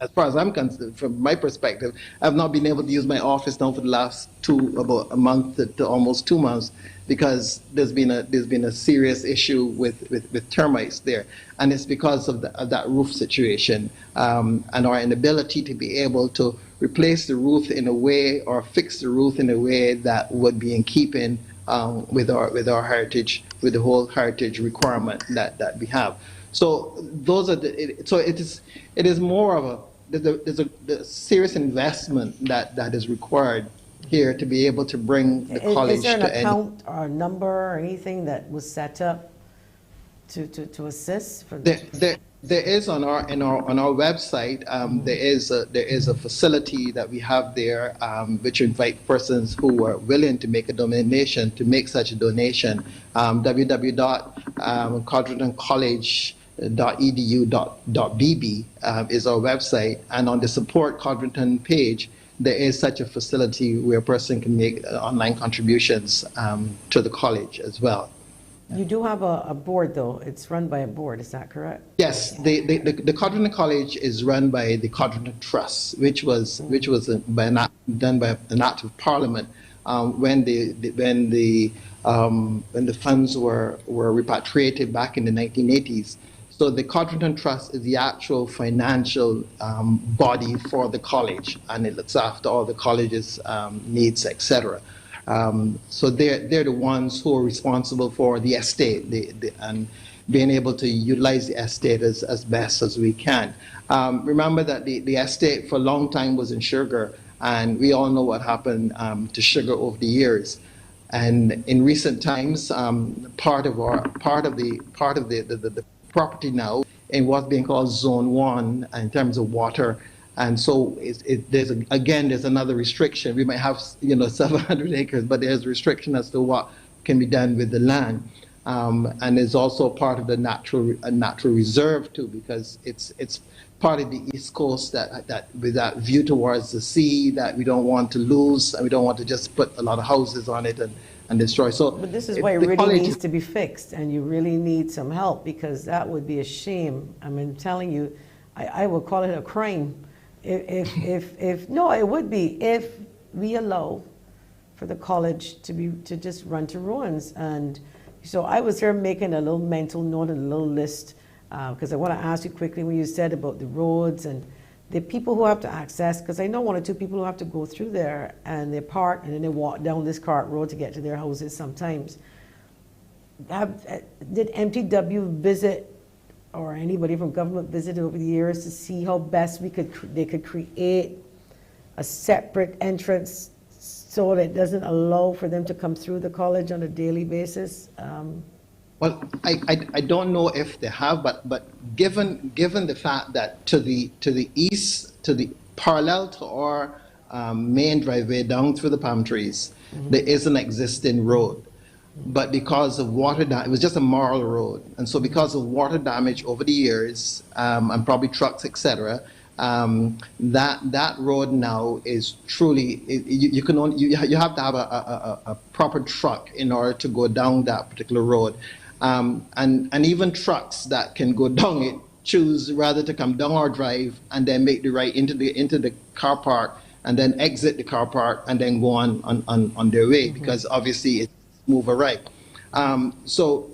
as far as I'm concerned, from my perspective, I've not been able to use my office now for the last about a month to almost 2 months, because there's been a serious issue with termites there, and it's because of that roof situation and our inability to be able to replace the roof in a way or fix the roof in a way that would be in keeping with our heritage, with the whole heritage requirement that we have. So those are it is more of there's a serious investment that is required here to be able to bring the college to end. Is there an account or a number or anything that was set up to assist for there is on our website. There is a facility that we have there, which invite persons who are willing to make a donation to make such a donation. www.codringtoncollege.edu.bb is our website, and on the Support Codrington page, there is such a facility where a person can make online contributions to the college as well. You do have a board, though. It's run by a board, is that correct? Yes, the Codrington College is run by the Codrington Trust, which was done by an act of Parliament when the funds were repatriated back in the 1980s. So the Codrington Trust is the actual financial body for the college, and it looks after all the college's needs, etc. So they're the ones who are responsible for the estate and being able to utilize the estate as best as we can. Remember that the estate for a long time was in sugar, and we all know what happened to sugar over the years. And in recent times, part of the property now in what's being called Zone 1 in terms of water. And so there's another restriction. We might have 700 acres, but there's a restriction as to what can be done with the land. And it's also part of the natural reserve too, because it's part of the East Coast that with that view towards the sea that we don't want to lose, and we don't want to just put a lot of houses on it and destroy. So, but this is why it really needs to be fixed, and you really need some help, because that would be a shame. I mean, I'm telling you, I would call it a crime. If it would be if we allow for the college to just run to ruins. And so I was here making a little mental note and a little list, because I want to ask you quickly when you said about the roads and the people who have to access, because I know one or two people who have to go through there and they park and then they walk down this cart road to get to their houses sometimes. Did MTW visit, or anybody from government visit over the years to see how best they could create a separate entrance so that it doesn't allow for them to come through the college on a daily basis? Well, I don't know if they have, but given the fact that to the east, to the parallel to our main driveway down through the palm trees, there is an existing road. But because of water damage, it was just a marl road, and so because of water damage over the years, and probably trucks, etc., that road now is truly, you have to have a proper truck in order to go down that particular road. And even trucks that can go down it choose rather to come down our drive and then make the right into the car park and then exit the car park and then go on their way, because obviously it's move right. So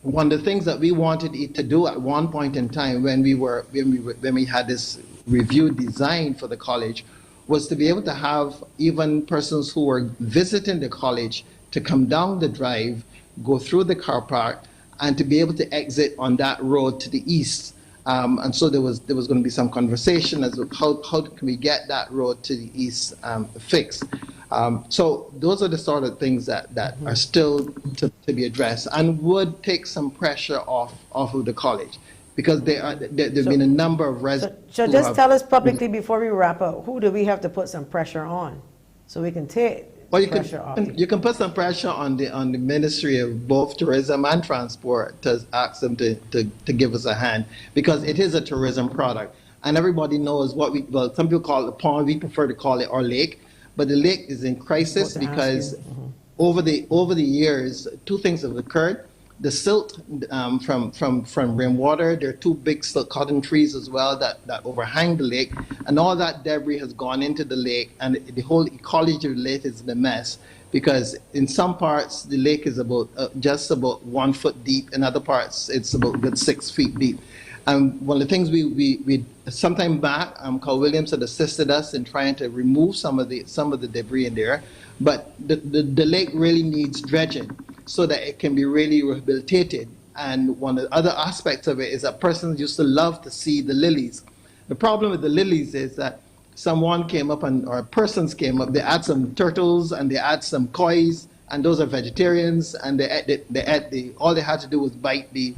one of the things that we wanted it to do at one point in time when we had this review design for the college was to be able to have even persons who were visiting the college to come down the drive, go through the car park, and to be able to exit on that road to the east. And so there was going to be some conversation as to how can we get that road to the east fixed. So those are the sort of things that are still to be addressed and would take some pressure off of the college, because there've been a number of residents. So just tell us publicly before we wrap up, who do we have to put some pressure on so we can take pressure off? You can put some pressure on the Ministry of both Tourism and Transport to ask them to give us a hand, because it is a tourism product. And everybody knows some people call it a pond, we prefer to call it our lake. But the lake is in crisis because over the years, two things have occurred. The silt from rainwater, there are two big silt cotton trees as well that overhang the lake, and all that debris has gone into the lake, and the whole ecology of the lake is in a mess, because in some parts the lake is just about 1 foot deep, in other parts it's about good 6 feet deep. One of the things we sometime back, Carl Williams had assisted us in trying to remove some of the debris in there, but the lake really needs dredging so that it can be really rehabilitated. And one of the other aspects of it is that persons used to love to see the lilies. The problem with the lilies is that someone came up or persons came up, they had some turtles and they had some kois, and those are vegetarians, and all they had to do was bite the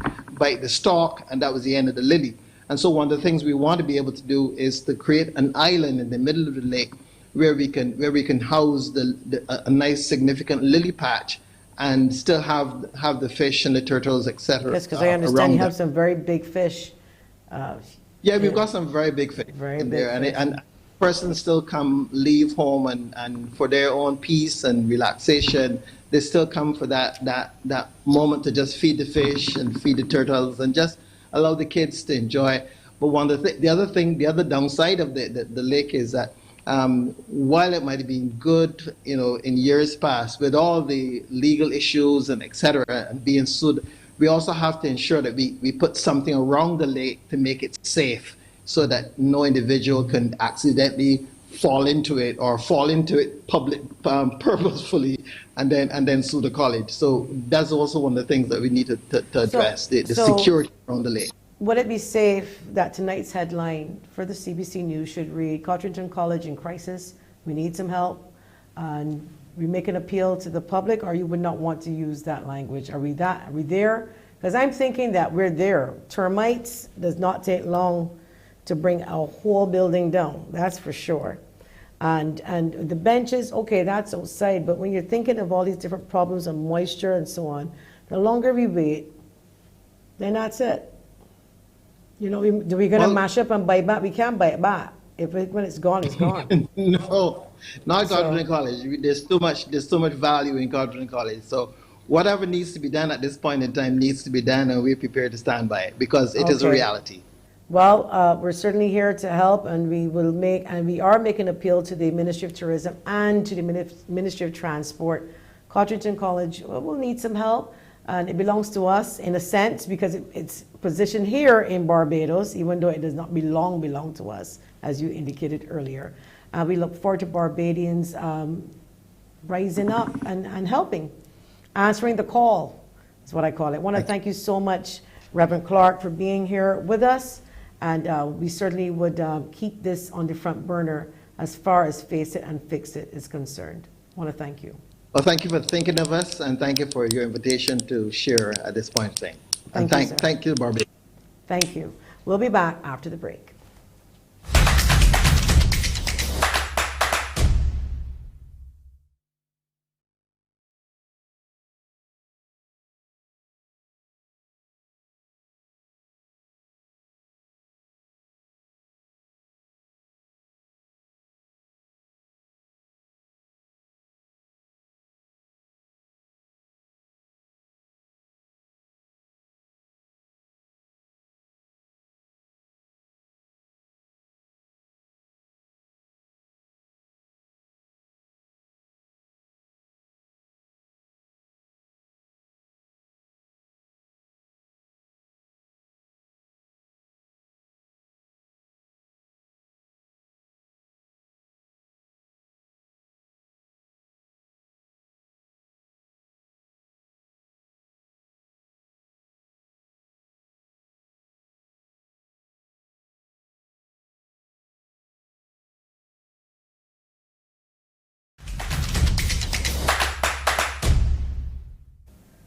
stalk, and that was the end of the lily. And so one of the things we want to be able to do is to create an island in the middle of the lake where we can house a nice significant lily patch and still have the fish and the turtles, etc. Yes, because I understand you have some very big fish. Yeah, we've got some very big fish in there, and persons still come, leave home, and for their own peace and relaxation, they still come for that moment to just feed the fish and feed the turtles and just allow the kids to enjoy. But the other downside of the lake is that while it might have been good, in years past, with all the legal issues and etc. and being sued, we also have to ensure that we put something around the lake to make it safe, so that no individual can accidentally fall into it purposefully and then sue the college. So that's also one of the things that we need to address, the security around the lake. Would it be safe that tonight's headline for the CBC News should read, Codrington College in crisis, we need some help, and we make an appeal to the public, or you would not want to use that language? Are we there? Because I'm thinking that we're there. Termites does not take long to bring a whole building down, that's for sure. And the benches, okay, that's outside, but when you're thinking of all these different problems of moisture and so on, the longer we wait, then that's it. Do we going to mash up and buy it back? We can't buy it back. When it's gone, it's gone. No, not Codrington College. There's too much value in Codrington College. So whatever needs to be done at this point in time needs to be done, and we're prepared to stand by it, because it is a reality. Well, we're certainly here to help, and we are making appeal to the Ministry of Tourism and to the Ministry of Transport. Codrington College will need some help, and it belongs to us in a sense because it's positioned here in Barbados, even though it does not belong to us, as you indicated earlier. We look forward to Barbadians rising up and helping, answering the call, is what I call it. I want to thank you so much, Reverend Clarke, for being here with us. And we certainly would keep this on the front burner as far as Face It and Fix It is concerned. I want to thank you. Well, thank you for thinking of us, and thank you for your invitation to share at this point in time. Thank you, Barbie. Thank you. We'll be back after the break.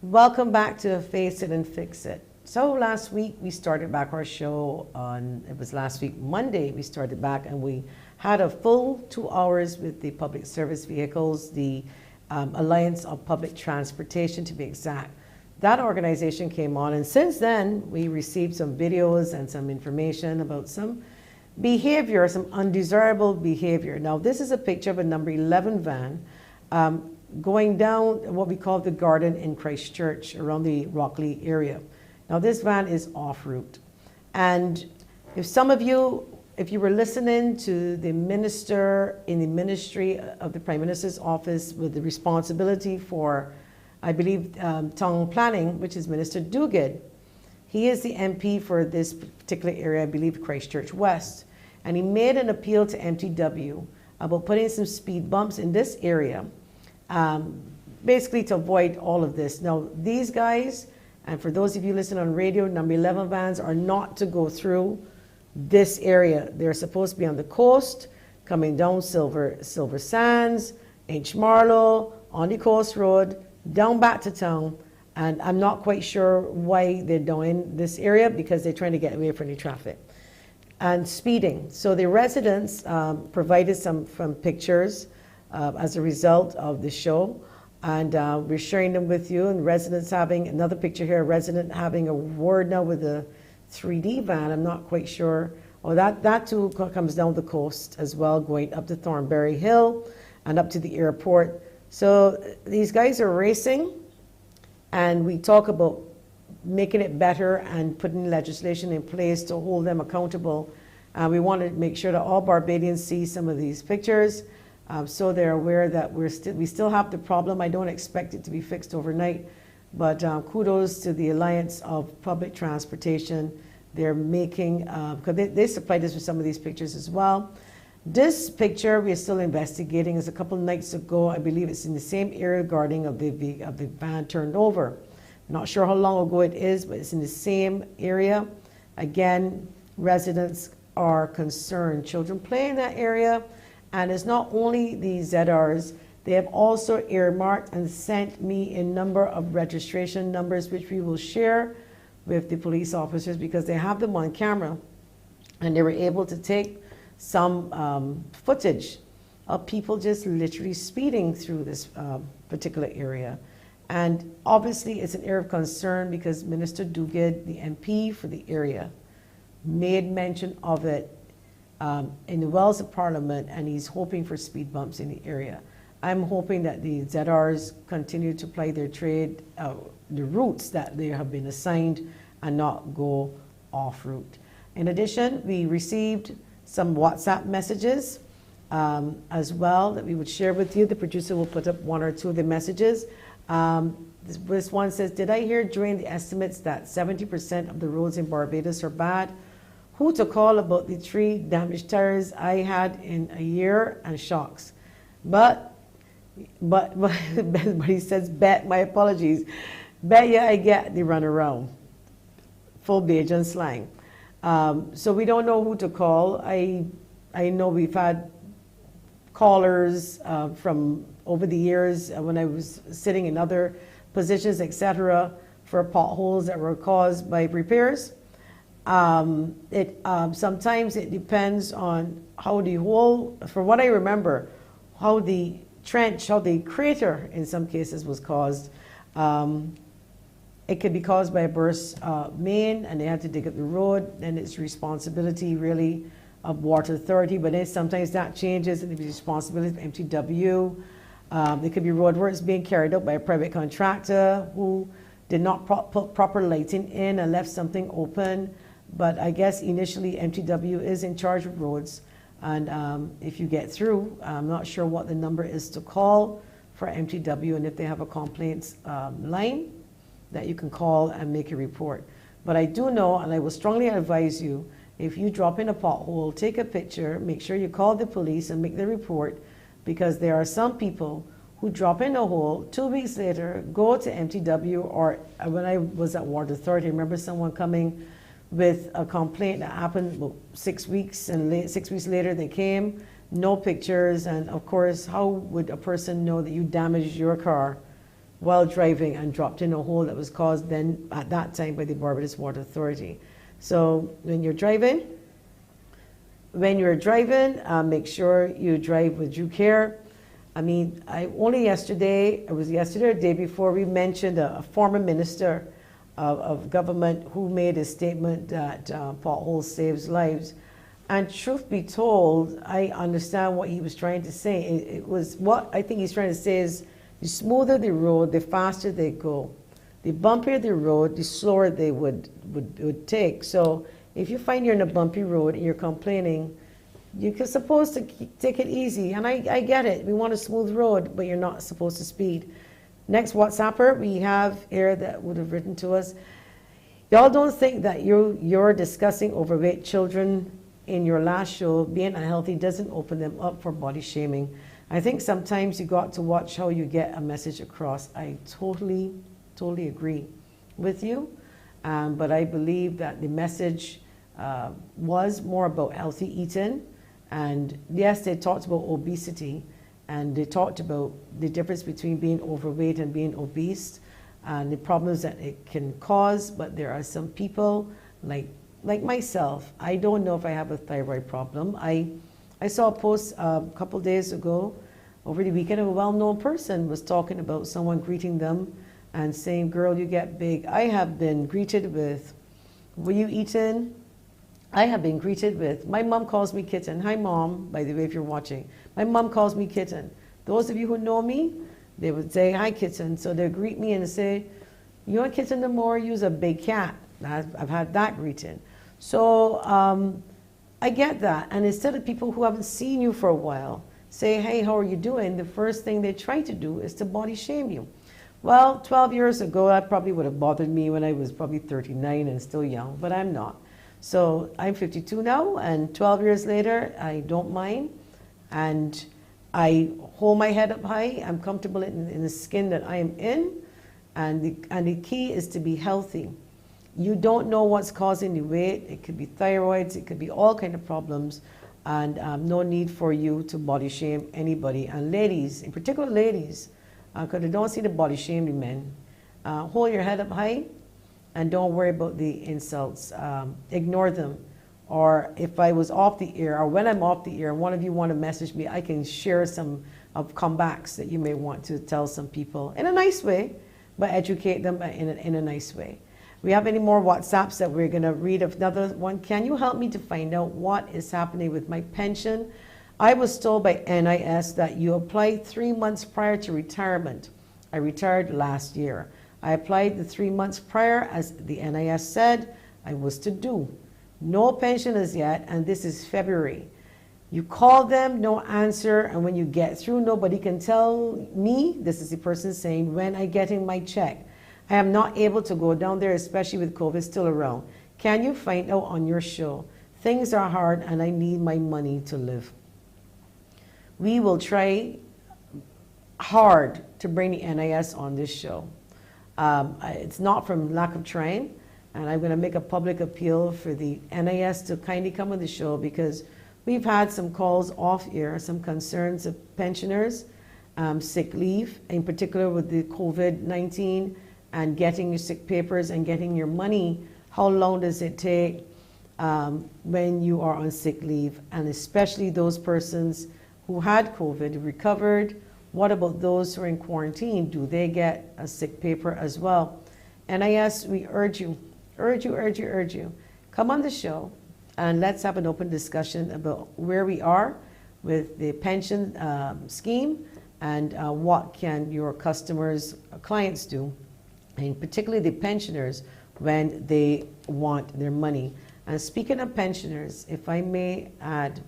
Welcome back to Face It and Fix It. So last week we started back our show on, it was last week, Monday we started back, and we had a full 2 hours with the public service vehicles, the Alliance of Public Transportation to be exact. That organization came on, and since then we received some videos and some information about some behavior, some undesirable behavior. Now this is a picture of a number 11 van going down what we call the garden in Christchurch around the Rockley area. Now this van is off route. And if some of you, if you were listening to the minister in the Ministry of the Prime Minister's office with the responsibility for, I believe, town planning, which is Minister Duguid, he is the MP for this particular area, I believe Christchurch West. And he made an appeal to MTW about putting some speed bumps in this area, basically to avoid all of this. Now, these guys, and for those of you listening on radio, number 11 vans are not to go through this area. They're supposed to be on the coast, coming down Silver Sands, H. Marlow, on the coast road, down back to town. And I'm not quite sure why they're doing this area, because they're trying to get away from the traffic. And speeding. So the residents provided some pictures as a result of the show, and we're sharing them with you. And residents having another picture here, a resident having a word now with a 3D van. I'm not quite sure. Oh, that too comes down the coast as well, going up to Thornbury Hill and up to the airport. So these guys are racing, and we talk about making it better and putting legislation in place to hold them accountable. We want to make sure that all Barbadians see some of these pictures, so they're aware that we still have the problem. I don't expect it to be fixed overnight, but kudos to the Alliance of Public Transportation. They're making, because they supplied us with some of these pictures as well. This picture we are still investigating. Is a couple nights ago, I believe it's in the same area regarding of the van turned over. Not sure how long ago it is, but it's in the same area. Again, residents are concerned. Children play in that area. And it's not only the ZRs, they have also earmarked and sent me a number of registration numbers, which we will share with the police officers, because they have them on camera. And they were able to take some footage of people just literally speeding through this particular area. And obviously it's an area of concern, because Minister Duguid, the MP for the area, made mention of it in the Wells of Parliament, and he's hoping for speed bumps in the area. I'm hoping that the ZRs continue to play their trade, the routes that they have been assigned, and not go off route. In addition, we received some WhatsApp messages as well that we would share with you. The producer will put up one or two of the messages. This one says, did I hear during the estimates that 70% of the roads in Barbados are bad? Who to call about the 3 damaged tires I had in a year and shocks? But he says, bet, my apologies. Bet you I get the runaround. Full Bajan slang. So we don't know who to call. I know we've had callers from over the years when I was sitting in other positions, etc., for potholes that were caused by repairs. Sometimes it depends on how the hole, for what I remember, how the trench, how the crater in some cases was caused. It could be caused by a burst main, and they had to dig up the road, and it's responsibility really of Water Authority, but then sometimes that changes and the responsibility of MTW. There could be road works being carried out by a private contractor who did not put proper lighting in and left something open. But I guess initially MTW is in charge of roads, and if you get through, I'm not sure what the number is to call for MTW, and if they have a complaints line that you can call and make a report. But I do know, and I will strongly advise you, if you drop in a pothole, take a picture, make sure you call the police and make the report, because there are some people who drop in a hole, 2 weeks later, go to MTW, or when I was at Water Authority, I remember someone coming with a complaint that happened 6 weeks, and 6 weeks later they came, no pictures, and of course, how would a person know that you damaged your car while driving and dropped in a hole that was caused then at that time by the Barbados Water Authority? So when you're driving, make sure you drive with due care. I mean, it was yesterday or the day before, we mentioned a former minister of government who made a statement that potholes saves lives. And truth be told, I understand what he was trying to say. It was what I think he's trying to say is, the smoother the road, the faster they go. The bumpier the road, the slower they would take. So if you find you're in a bumpy road and you're complaining, you're supposed to take it easy. And I get it. We want a smooth road, but you're not supposed to speed. Next WhatsApper we have here that would have written to us. Y'all don't think that you're discussing overweight children in your last show. Being unhealthy doesn't open them up for body shaming. I think sometimes you got to watch how you get a message across. I totally agree with you. But I believe that the message was more about healthy eating. And yes, they talked about obesity, and they talked about the difference between being overweight and being obese and the problems that it can cause. But there are some people like myself. I don't know if I have a thyroid problem. I saw a post a couple days ago over the weekend of a well-known person was talking about someone greeting them and saying, girl, you get big. I have been greeted with, were you eating? I have been greeted with, my mom calls me kitten. Hi mom, by the way, if you're watching. My mom calls me kitten. Those of you who know me, they would say, hi kitten. So they greet me and say, you a kitten no more, you's a big cat. I've had that greeting. So I get that. And instead of people who haven't seen you for a while say, hey, how are you doing? The first thing they try to do is to body shame you. Well, 12 years ago, that probably would have bothered me when I was probably 39 and still young, but I'm not. So I'm 52 now, and 12 years later, I don't mind. And I hold my head up high. I'm comfortable in the skin that I am in. And the key is to be healthy. You don't know what's causing the weight. It could be thyroids. It could be all kinds of problems. And no need for you to body shame anybody. And ladies, in particular ladies, because I don't see the body shaming men, hold your head up high and don't worry about the insults. Ignore them. Or if I was off the air, or when I'm off the air, and one of you want to message me, I can share some of comebacks that you may want to tell some people in a nice way, but educate them in a nice way. We have any more WhatsApps that we're going to read? Another one. Can you help me to find out what is happening with my pension? I was told by NIS that you applied 3 months prior to retirement. I retired last year. I applied the 3 months prior, as the NIS said I was to do. No pensioners yet, and this is February. You call them, no answer, and when you get through, nobody can tell me, this is the person saying, when I getting my check. I am not able to go down there, especially with COVID still around. Can you find out on your show? Things are hard and I need my money to live. We will try hard to bring the NIS on this show. It's not from lack of trying, and I'm going to make a public appeal for the NIS to kindly come on the show, because we've had some calls off air, some concerns of pensioners, sick leave, in particular with the COVID-19 and getting your sick papers and getting your money. How long does it take when you are on sick leave? And especially those persons who had COVID, recovered. What about those who are in quarantine? Do they get a sick paper as well? NIS, we urge you, come on the show and let's have an open discussion about where we are with the pension scheme and what can your customers, clients do, and particularly the pensioners when they want their money. And speaking of pensioners, if I may add,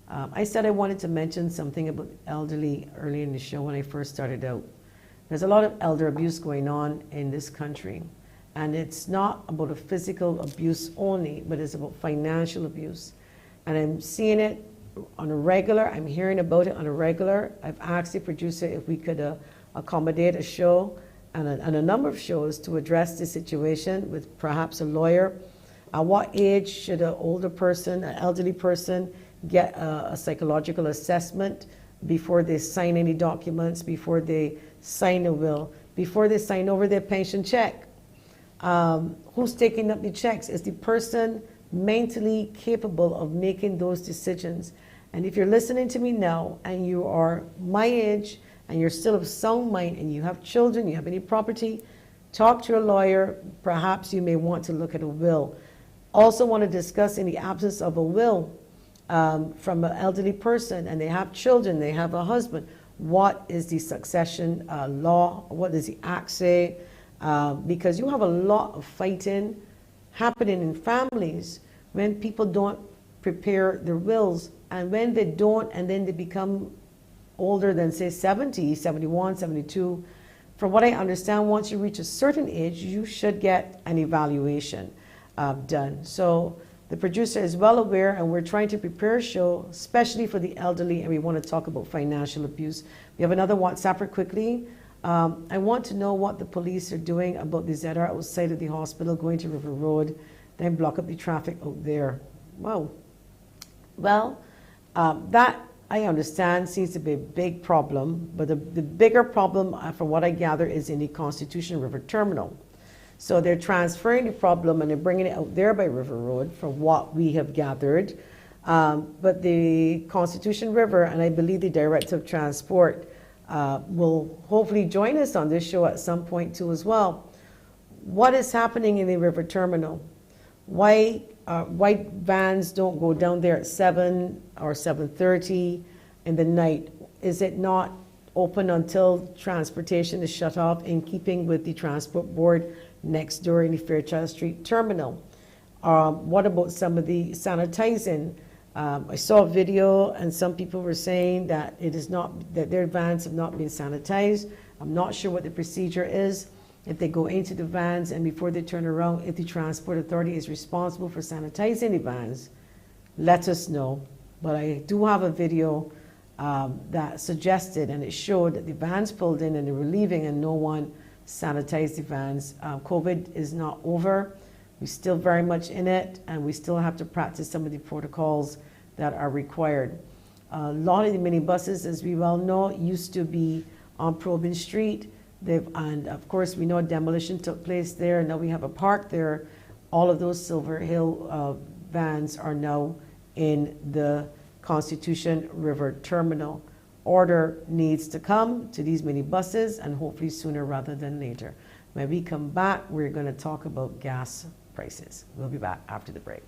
I said I wanted to mention something about elderly early in the show when I first started out. There's a lot of elder abuse going on in this country. And it's not about a physical abuse only, but it's about financial abuse. And I'm seeing it on a regular, I'm hearing about it on a regular. I've asked the producer if we could accommodate a show and a number of shows to address the situation with perhaps a lawyer. At what age should an older person, an elderly person, get a psychological assessment before they sign any documents, before they sign a will, before they sign over their pension check? Who's taking up the checks? Is the person mentally capable of making those decisions? And if you're listening to me now and you are my age and you're still of sound mind and you have children, you have any property, talk to a lawyer. Perhaps you may want to look at a will. Also want to discuss, in the absence of a will from an elderly person and they have children, they have a husband, what is the succession law? What does the act say? Because you have a lot of fighting happening in families when people don't prepare their wills, and when they don't and then they become older than, say, 70, 71, 72. From what I understand, once you reach a certain age, you should get an evaluation done. So the producer is well aware, and we're trying to prepare a show especially for the elderly, and we want to talk about financial abuse. We have another WhatsApper quickly. I want to know what the police are doing about these that are outside of the hospital going to River Road, then block up the traffic out there. Wow. Well, that I understand seems to be a big problem, but the bigger problem, from what I gather, is in the Constitution River Terminal. So they're transferring the problem and they're bringing it out there by River Road, from what we have gathered. But the Constitution River, and I believe the Director of Transport, will hopefully join us on this show at some point too as well. What is happening in the river terminal? Why white vans don't go down there at 7 or 7:30 in the night? Is it not open until transportation is shut off, in keeping with the transport board next door in the Fairchild Street terminal? What about some of the sanitizing? I saw a video and some people were saying that it is not, that their vans have not been sanitized. I'm not sure what the procedure is. If they go into the vans and before they turn around, if the transport authority is responsible for sanitizing the vans, let us know. But I do have a video that suggested, and it showed that the vans pulled in and they were leaving and no one sanitized the vans. COVID is not over. We're still very much in it, and we still have to practice some of the protocols that are required. A lot of the minibuses, as we well know, used to be on Probin Street. And of course, we know demolition took place there. Now we have a park there. All of those Silver Hill vans are now in the Constitution River Terminal. Order needs to come to these minibuses, and hopefully sooner rather than later. When we come back, we're going to talk about gas prices. We'll be back after the break.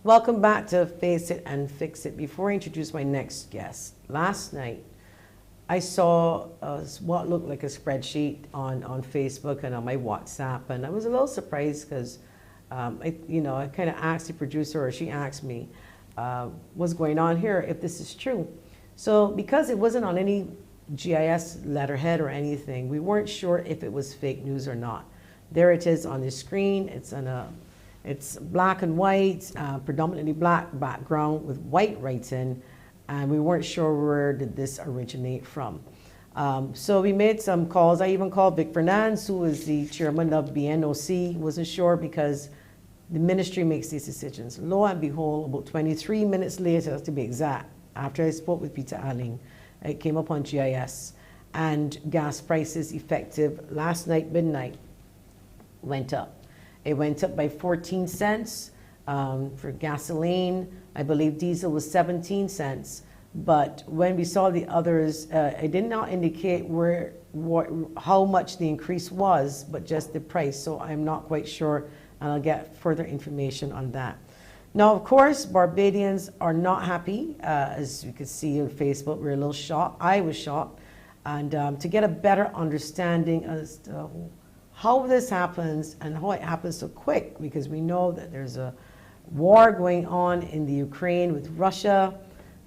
Welcome back to Face It and Fix It. Before I introduce my next guest, last night I saw what looked like a spreadsheet on Facebook and on my WhatsApp, and I was a little surprised because I kind of asked the producer, or she asked me, what's going on here, if this is true. So because it wasn't on any GIS letterhead or anything, we weren't sure if it was fake news or not. There it is on the screen. It's black and white, predominantly black background with white writing, and we weren't sure where did this originate from. So we made some calls. I even called Vic Fernandez, who is the chairman of BNOC. Wasn't sure because the ministry makes these decisions. Lo and behold, about 23 minutes later, to be exact, after I spoke with Peter Alling, it came up on GIS, and gas prices effective last night, midnight, went up. It went up by 14 cents for gasoline. I believe diesel was 17 cents. But when we saw the others, it did not indicate how much the increase was, but just the price. So I'm not quite sure, and I'll get further information on that. Now, of course, Barbadians are not happy. As you can see on Facebook, we're a little shocked. I was shocked. And to get a better understanding as to how this happens and how it happens so quick, because we know that there's a war going on in the Ukraine with Russia.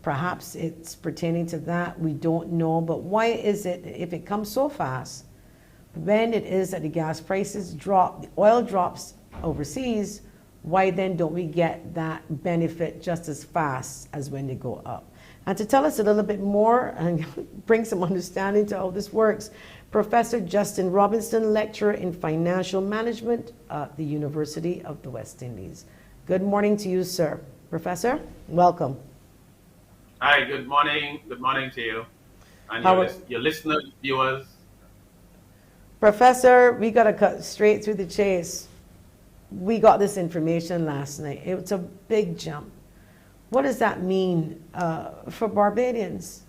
Perhaps it's pertaining to that. We don't know. But why is it, if it comes so fast, when it is that the gas prices drop, the oil drops overseas, why then don't we get that benefit just as fast as when they go up? And to tell us a little bit more and bring some understanding to how this works, Professor Justin Robinson, lecturer in financial management at the University of the West Indies. Good morning to you, sir. Professor, welcome. Hi, good morning. Good morning to you and your listeners, viewers. Professor, we got to cut straight through the chase. We got this information last night. It's a big jump. What does that mean for Barbadians?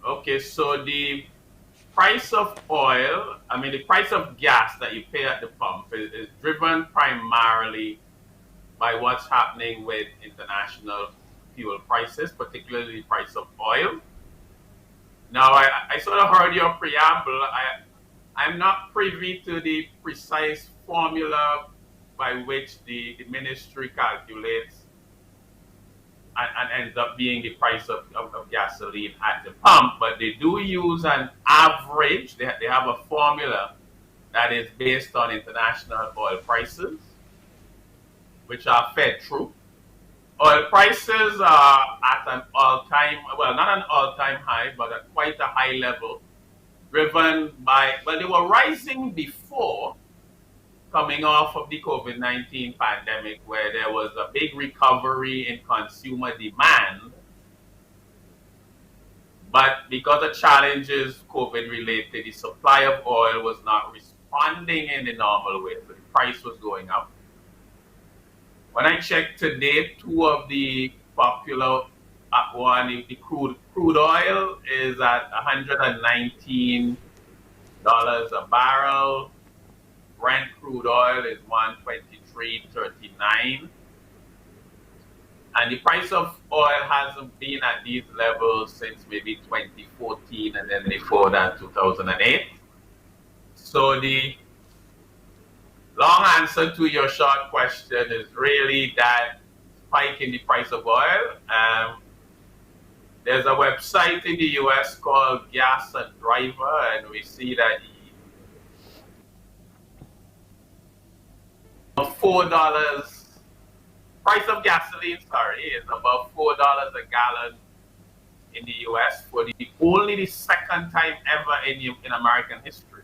Okay, so the price of oil, the price of gas that you pay at the pump is driven primarily by what's happening with international fuel prices, particularly the price of oil. Now, I sort of heard your preamble. I'm not privy to the precise formula by which the ministry calculates and ends up being the price of gasoline at the pump, but they do use an average. They have a formula that is based on international oil prices, which are fed through. Oil prices are at an all-time, well, not an all-time high, but at quite a high level, driven by, well, they were rising before, coming off of the COVID-19 pandemic, where there was a big recovery in consumer demand. But because of challenges COVID-related, the supply of oil was not responding in the normal way, so the price was going up. When I checked today, two of the popular one, the crude oil is at $119 a barrel. Brent crude oil is $123.39. And the price of oil hasn't been at these levels since maybe 2014, and then before that, 2008. So the long answer to your short question is really that spike in the price of oil. There's a website in the US called Gas and Driver, and we see that $4 price of gasoline, is about $4 a gallon in the US for only the second time ever in American history.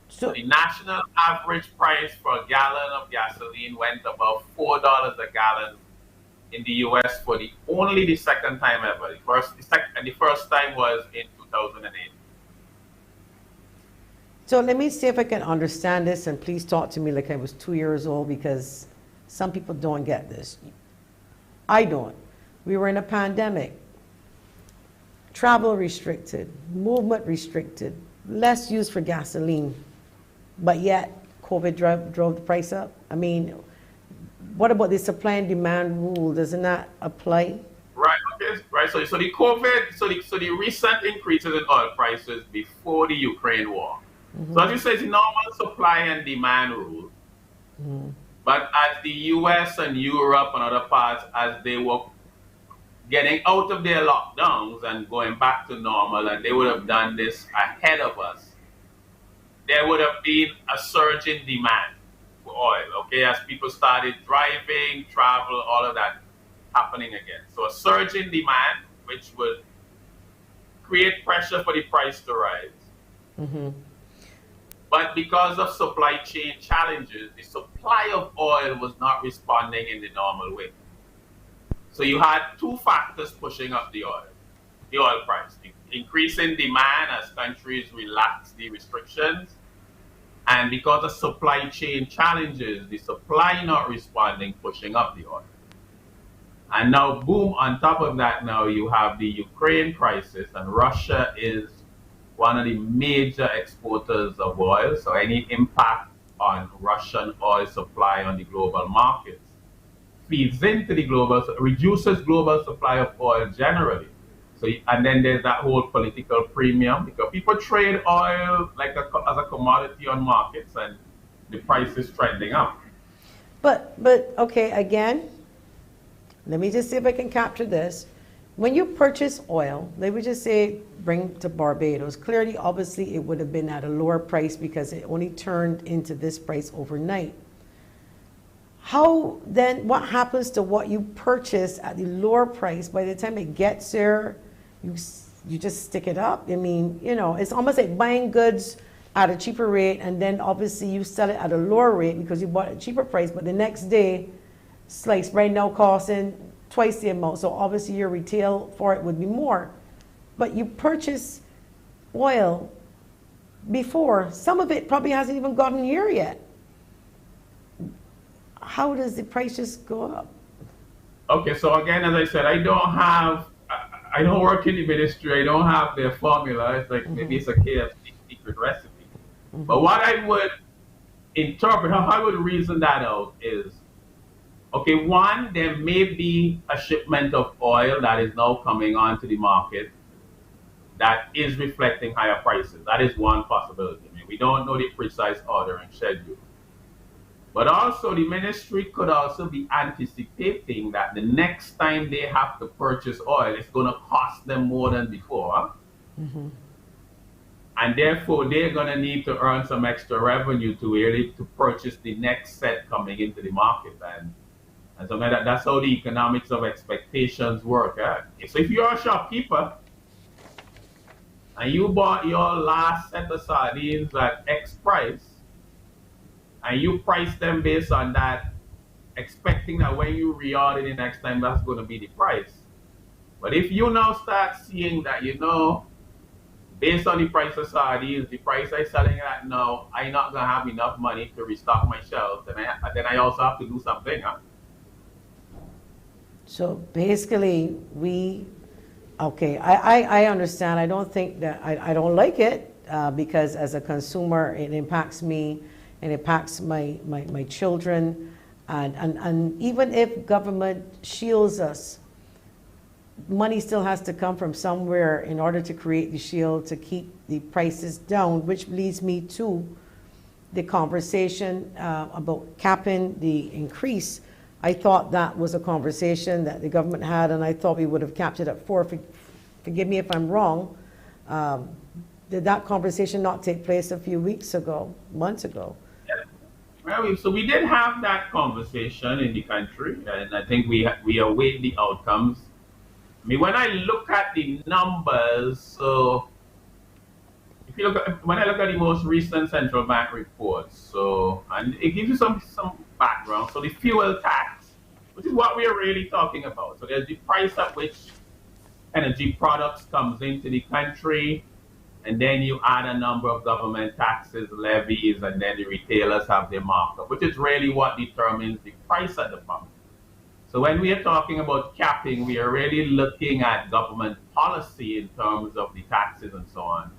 So the national average price for a gallon of gasoline went above $4 a gallon in the US for only the second time ever. The first time was in 2008. So let me see if I can understand this, and please talk to me like I was 2 years old, because some people don't get this. I don't. We were in a pandemic. Travel restricted, movement restricted, less use for gasoline, but yet COVID drove the price up. I mean, what about the supply and demand rule? Doesn't that apply? Right. Okay. Right. So the COVID, so the recent increases in oil prices before the Ukraine war. So as you say, it's normal supply and demand rule. But as the U.S. and Europe and other parts, as they were getting out of their lockdowns and going back to normal, and they would have done this ahead of us, there would have been a surge in demand for oil, okay, as people started driving, travel, all of that happening again. So a surge in demand, which would create pressure for the price to rise. But because of supply chain challenges, the supply of oil was not responding in the normal way. So you had two factors pushing up the oil price. The increase in demand as countries relax the restrictions, and because of supply chain challenges, the supply not responding, pushing up the oil. And now, boom, on top of that, now you have the Ukraine crisis, and Russia is one of the major exporters of oil. So any impact on Russian oil supply on the global markets feeds into the reduces global supply of oil generally. So, and then there's that whole political premium, because people trade oil like as a commodity on markets, and the price is trending up. But okay, again, let me just see if I can capture this. When you purchase oil, they would just say bring to Barbados. Clearly, obviously, it would have been at a lower price because it only turned into this price overnight. How then, what happens to what you purchase at the lower price? By the time it gets there, you just stick it up. I mean, you know, it's almost like buying goods at a cheaper rate, and then obviously you sell it at a lower rate because you bought at a cheaper price, but the next day, sliced right now costing twice the amount. So obviously your retail for it would be more. But you purchase oil before, some of it probably hasn't even gotten here yet. How does the price just go up? Okay, so again, as I said, I don't work in the ministry. I don't have their formula. It's like maybe it's a KFC secret recipe. But what I would interpret, how I would reason that out is, okay, one, there may be a shipment of oil that is now coming onto the market that is reflecting higher prices. That is one possibility. I mean, we don't know the precise ordering schedule. But also the ministry could also be anticipating that the next time they have to purchase oil, it's going to cost them more than before. And therefore, they're going to need to earn some extra revenue to purchase the next set coming into the market. And so that's how the economics of expectations work. So if you're a shopkeeper and you bought your last set of sardines at X price, and you price them based on that, expecting that when you reorder the next time, that's going to be the price. But if you now start seeing that, you know, based on the price of sardines, the price I'm selling at now, I'm not going to have enough money to restock my shelves, then I also have to do something. So basically, I understand. I don't think that, I don't like it because as a consumer, it impacts me and it impacts my children. And even if government shields us, money still has to come from somewhere in order to create the shield to keep the prices down, which leads me to the conversation about capping the increase. I thought that was a conversation that the government had, and I thought we would have capped it at 4. Forgive me if I'm wrong. Did that conversation not take place a few weeks ago, months ago? Yeah. Well, so we did have that conversation in the country, and I think we await the outcomes. I mean, when I look at the numbers, so if you when I look at the most recent central bank reports, so, and it gives you some background. So the fuel tax, which is what we are really talking about. So there's the price at which energy products comes into the country, and then you add a number of government taxes, levies, and then the retailers have their markup, which is really what determines the price at the pump. So when we are talking about capping, we are really looking at government policy in terms of the taxes and so on.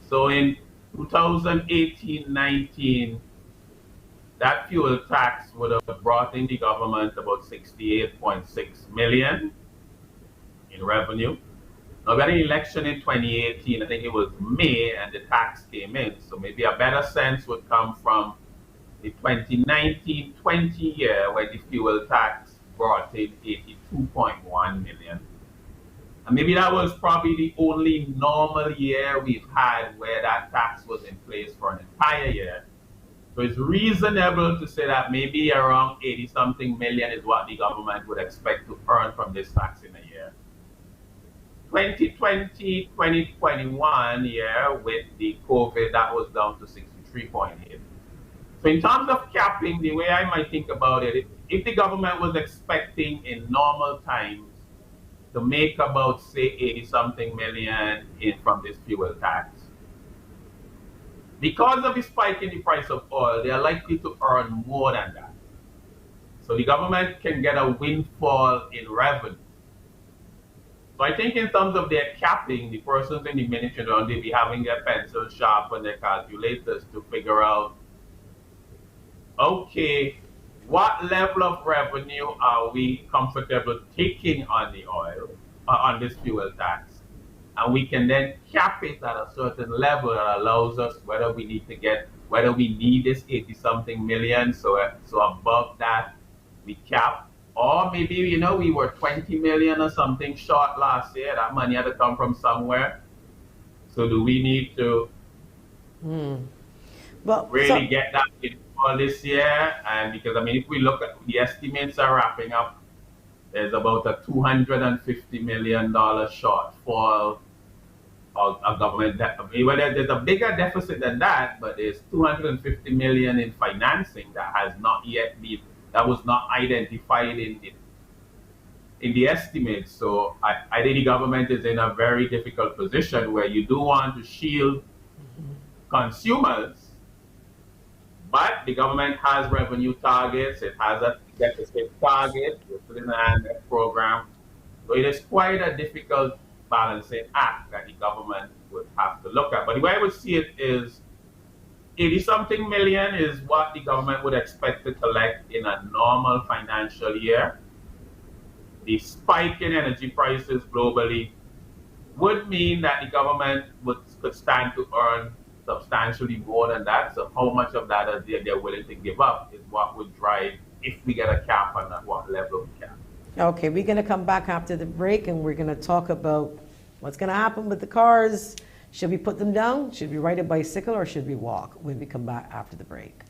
So in 2018-19, that fuel tax would have brought in the government about 68.6 million in revenue. Now, we had an election in 2018, I think it was May, and the tax came in. So maybe a better sense would come from the 2019-20 year, where the fuel tax brought in 82.1 million. And maybe that was probably the only normal year we've had where that tax was in place for an entire year. So it's reasonable to say that maybe around 80 something million is what the government would expect to earn from this tax in a year. 2020, 2021 year with the COVID, that was down to 63.8. So in terms of capping, the way I might think about it, if the government was expecting in normal times to make about, say, 80 something million in from this fuel tax, because of the spike in the price of oil, they are likely to earn more than that. So the government can get a windfall in revenue. So I think in terms of their capping, the persons in the ministry, they'll be having their pencils sharp and their calculators to figure out, okay, what level of revenue are we comfortable taking on the oil, on this fuel tax? And we can then cap it at a certain level that allows us whether we need this 80 something million, so above that we cap, or maybe we were 20 million or something short last year. That money had to come from somewhere. So do we need to really get that in for this year? And because if we look at the estimates are wrapping up, there's about a $250 million shortfall of government debt. Well, there's a bigger deficit than that, but there's 250 million in financing that was not identified in the estimates. So I think the government is in a very difficult position where you do want to shield consumers, but the government has revenue targets, it has a deficit target within the program. So it is quite a difficult balancing act that the government would have to look at. But the way I would see it is 80 something million is what the government would expect to collect in a normal financial year. The spike in energy prices globally would mean that the government could stand to earn substantially more than that. So how much of that they're willing to give up is what would drive if we get a cap on at what level we cap. Okay, we're going to come back after the break and we're going to talk about what's going to happen with the cars. Should we put them down? Should we ride a bicycle or should we walk when we come back after the break?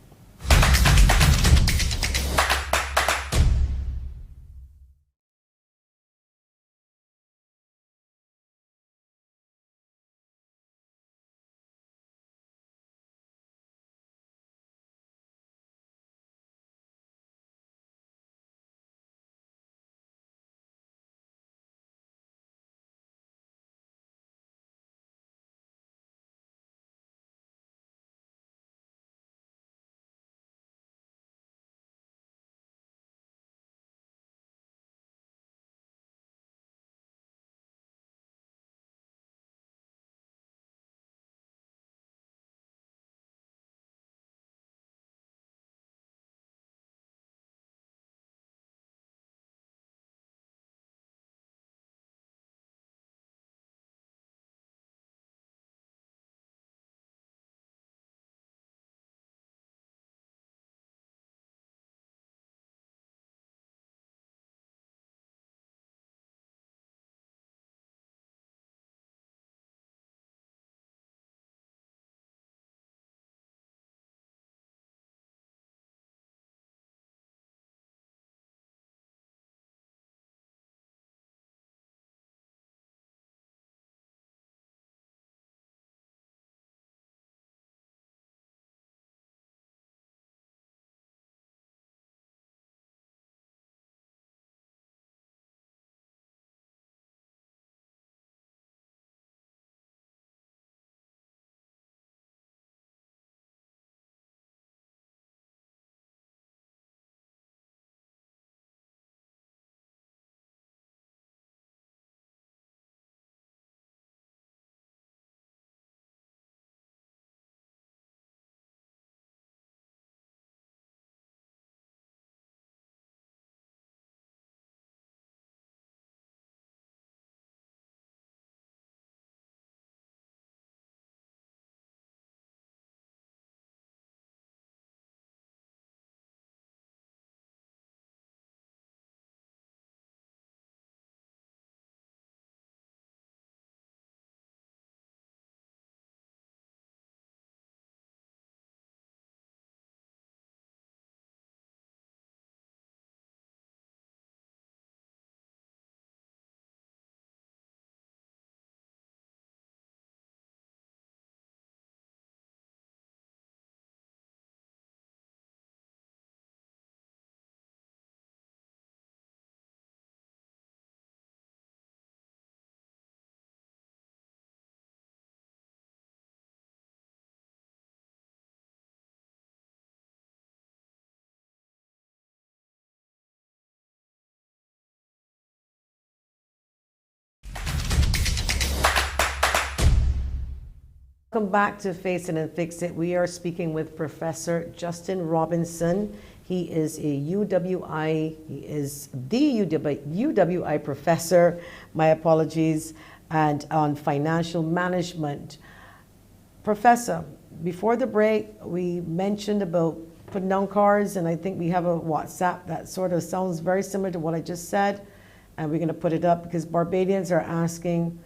Welcome back to Face It and Fix It. We are speaking with Professor Justin Robinson. He is a UWI, he is the UWI professor, my apologies, and on financial management. Professor, before the break, we mentioned about putting down cards, and I think we have a WhatsApp that sort of sounds very similar to what I just said, and we're going to put it up because Barbadians are asking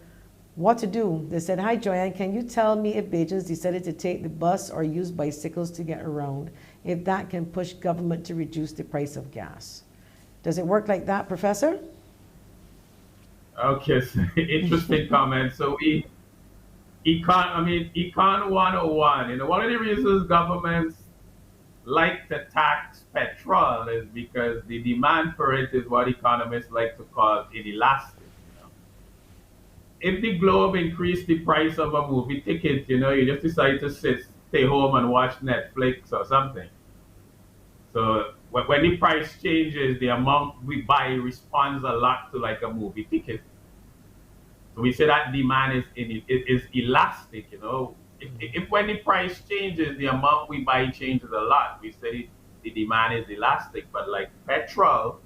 what to do. They said, "Hi Joanne, can you tell me if Bajans decided to take the bus or use bicycles to get around, if that can push government to reduce the price of gas?" Does it work like that, Professor? Okay, so interesting comment. So Econ 101, one of the reasons governments like to tax petrol is because the demand for it is what economists like to call inelastic. If the Globe increased the price of a movie ticket, you just decide to stay home and watch Netflix or something. So when the price changes, the amount we buy responds a lot to like a movie ticket. So we say that demand is elastic, If when the price changes, the amount we buy changes a lot. We say the demand is elastic, but like petrol,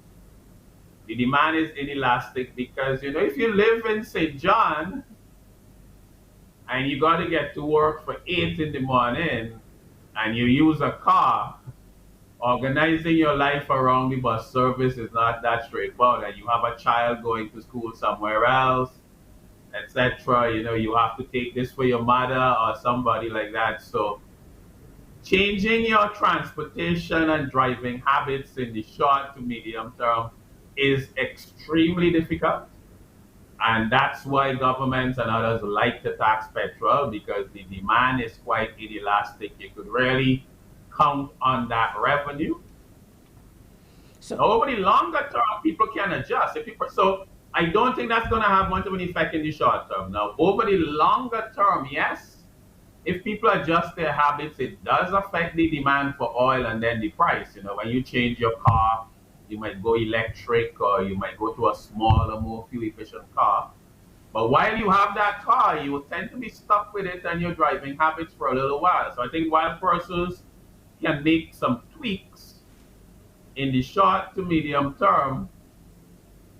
the demand is inelastic because, if you live in St. John and you got to get to work for 8 in the morning and you use a car, organizing your life around the bus service is not that straightforward. And you have a child going to school somewhere else, etc. You have to take this for your mother or somebody like that. So changing your transportation and driving habits in the short to medium term is extremely difficult. And that's why governments and others like to tax petrol, because the demand is quite inelastic. You could really count on that revenue. So over the longer term, people can adjust. So I don't think that's going to have much of an effect in the short term. Now, over the longer term, yes, if people adjust their habits, it does affect the demand for oil and then the price. When you change your car, you might go electric or you might go to a smaller, more fuel-efficient car. But while you have that car, you will tend to be stuck with it and your driving habits for a little while. So I think while persons can make some tweaks in the short to medium term,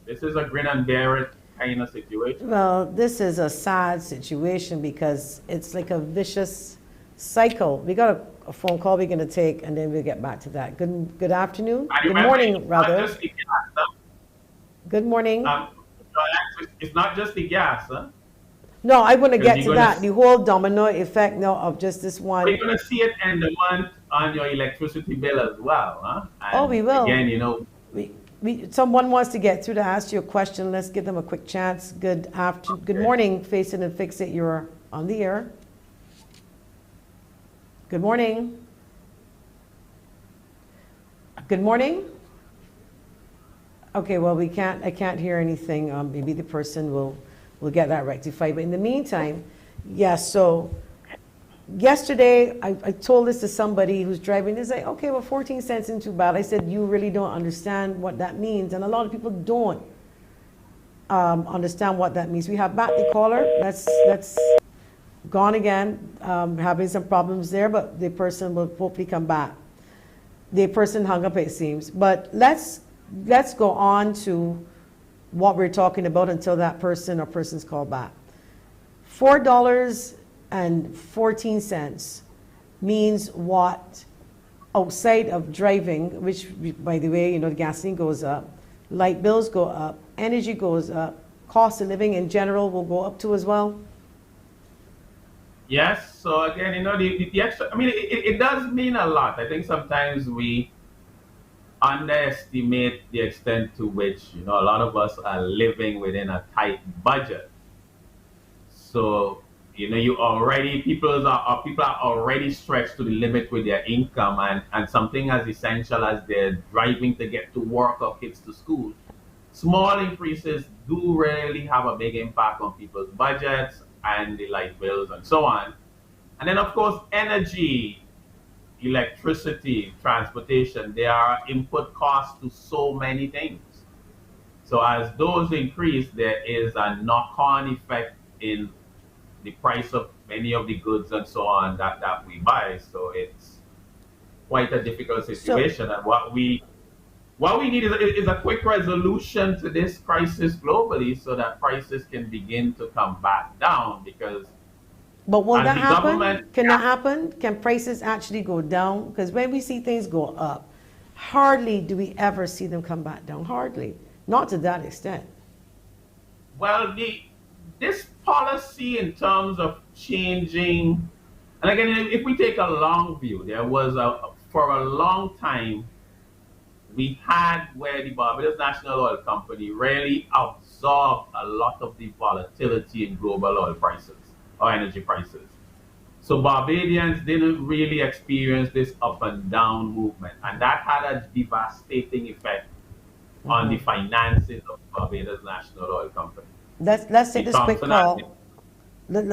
this is a grin and bear it kind of situation. Well, this is a sad situation because it's like a vicious cycle. We got a phone call we're going to take, and then we'll get back to that. Good afternoon. Good morning, rather. Good morning. It's not just the gas, huh? No, I want to get to that. The whole domino effect now of just this one. We're going to see it end the month on your electricity bill as well, huh? And we will. Again, someone wants to get through to ask you a question. Let's give them a quick chance. Good morning, Face It and Fix It. You're on the air. Good morning. Good morning. Okay, well, I can't hear anything. Maybe the person will get that rectified. But in the meantime, yes, so yesterday I told this to somebody who's driving. They say, okay, well, 14 cents isn't too bad. I said, you really don't understand what that means. And a lot of people don't understand what that means. We have back the caller. That's gone again, having some problems there, but the person will hopefully come back. The person hung up, it seems. But let's go on to what we're talking about until that person or persons call back. $4.14 means what outside of driving, which, by the way, the gasoline goes up, light bills go up, energy goes up, cost of living in general will go up too as well? Yes. So again, the extra, it does mean a lot. I think sometimes we underestimate the extent to which, a lot of us are living within a tight budget. So, people are already stretched to the limit with their income, and something as essential as their driving to get to work or kids to school. Small increases do really have a big impact on people's budgets and the light bills and so on. And then, of course, energy, electricity, transportation, they are input costs to so many things. So as those increase, there is a knock-on effect in the price of many of the goods and so on that we buy. So it's quite a difficult situation. And what we need is a quick resolution to this crisis globally so that prices can begin to come back down because But will that the happen? government- Can that happen? Can prices actually go down? Because when we see things go up, hardly do we ever see them come back down. Hardly. Not to that extent. Well, this policy in terms of changing, and again, if we take a long view, there was for a long time, we had where the Barbados National Oil Company really absorbed a lot of the volatility in global oil prices or energy prices. So Barbadians didn't really experience this up and down movement, and that had a devastating effect on the finances of Barbados National Oil Company. Let's take this quick call.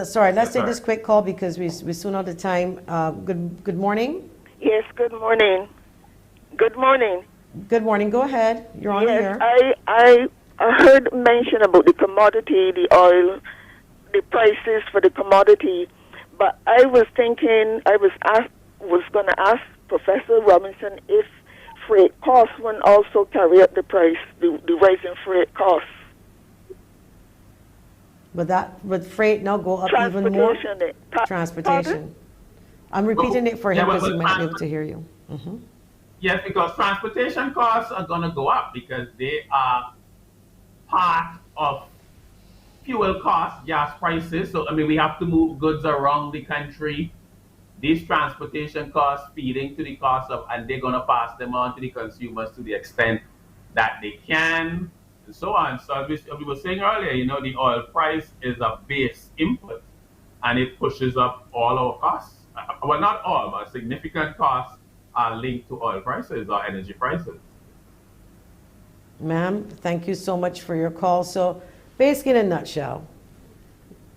Sorry, let's take sorry. this quick call because we soon out of time. Good morning. Yes, good morning. Good morning. Good morning. Go ahead. You're on the air. I heard mention about the commodity, the oil, the prices for the commodity, but I was thinking was going to ask Professor Robinson if freight costs won't also carry up the price, the rise in freight costs. Would freight now go up even more? Transportation. Pardon? I'm repeating it for him because he but might be able to hear you. Yes, because transportation costs are going to go up because they are part of fuel costs, gas prices. So, I mean, we have to move goods around the country. These transportation costs feed into the cost of, and they're going to pass them on to the consumers to the extent that they can, and so on. So, as we were saying earlier, you know, the oil price is a base input, and it pushes up all our costs. Well, not all, but significant costs are linked to oil prices or energy prices. Ma'am, thank you so much for your call. So basically in a nutshell,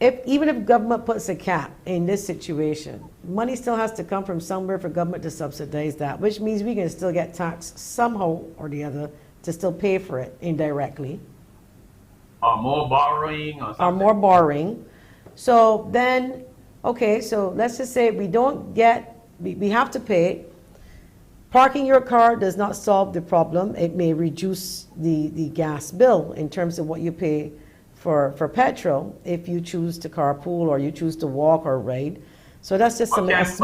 even if government puts a cap in this situation, money still has to come from somewhere for government to subsidize that, which means we can still get taxed somehow or the other to still pay for it indirectly. Or more borrowing or something. Or more borrowing. So then, okay, so let's just say we don't get, we have to pay. Parking your car does not solve the problem. It may reduce the gas bill in terms of what you pay for petrol if you choose to carpool or you choose to walk or ride. So that's just that's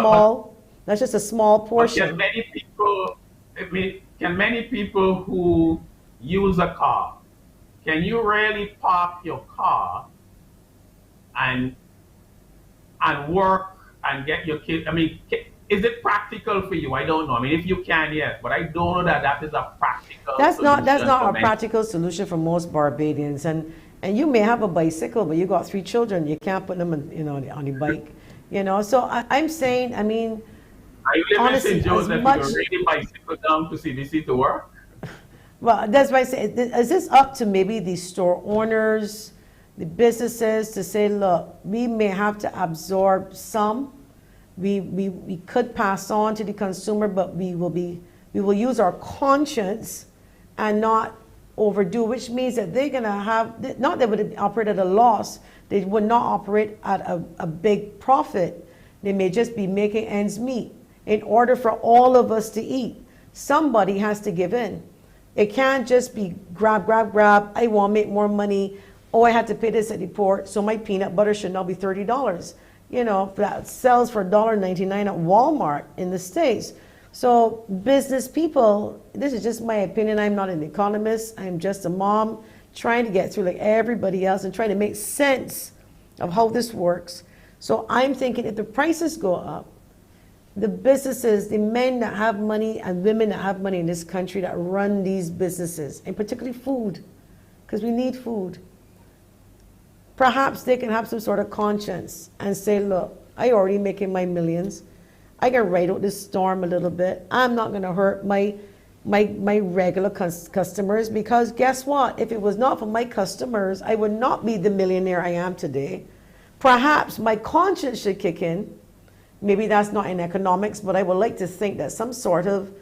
just a small portion. Can many people who use a car, can you really park your car and work and get your kids? I mean, is it practical for you? I don't know. I mean, if you can, yes, but I don't know that is a practical That's solution. That's not for a many. practical solution for most Barbadians. And you may have a bicycle, but you got 3 children. You can't put them on the bike. You know, so I'm saying, I mean, Are you living honestly, in St. Joseph? as much, You really bicycle down to CBC to work? well, that's why I say, is this up to maybe the store owners, the businesses to say, look, we may have to absorb some. We could pass on to the consumer, but we will use our conscience and not overdo, which means that they're gonna have, not that they would operate at a loss, they would not operate at a big profit. They may just be making ends meet. In order for all of us to eat, somebody has to give in. It can't just be grab, I want to make more money. Oh, I had to pay this at the port, so my peanut butter should now be $30. You know, that sells for $1.99 at Walmart in the States. So business people, this is just my opinion. I'm not an economist. I'm just a mom trying to get through like everybody else and trying to make sense of how this works. So I'm thinking if the prices go up, the businesses, the men that have money and women that have money in this country that run these businesses, and particularly food, because we need food, perhaps they can have some sort of conscience and say, look, I already making my millions. I can ride out this storm a little bit. I'm not going to hurt my regular customers, because guess what? If it was not for my customers, I would not be the millionaire I am today. Perhaps my conscience should kick in. Maybe that's not in economics, but I would like to think that some sort of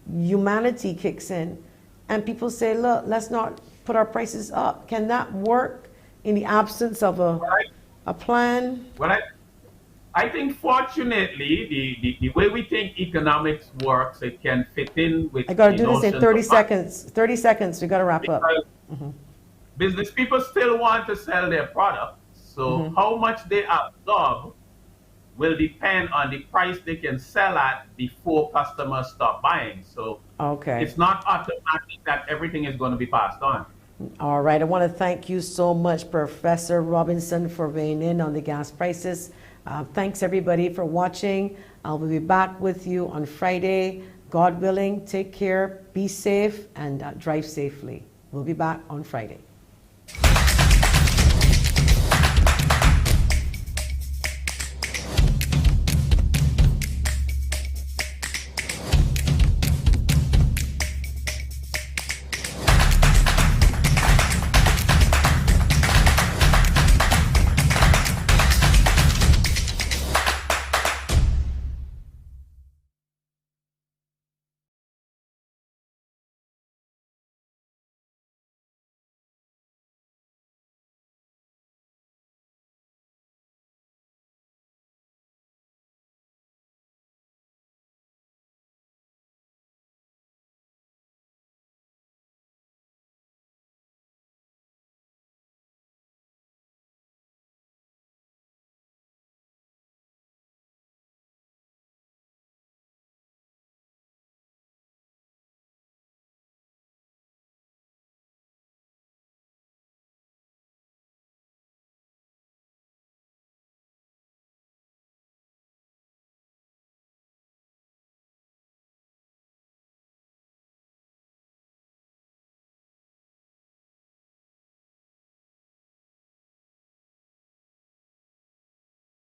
humanity kicks in and people say, look, let's not put our prices up. Can that work in the absence of a a plan? Well, I think fortunately, the way we think economics works, it can fit in with I got to the do this in notions 30 of seconds. 30 seconds. We got to wrap up. because business people still want to sell their product. So how much they absorb will depend on the price they can sell at before customers stop buying. So Okay. it's not automatic that everything is going to be passed on. All right. I want to thank you so much, Professor Robinson, for weighing in on the gas prices. Thanks, everybody, for watching. I will be back with you on Friday. God willing, take care, be safe, and drive safely. We'll be back on Friday.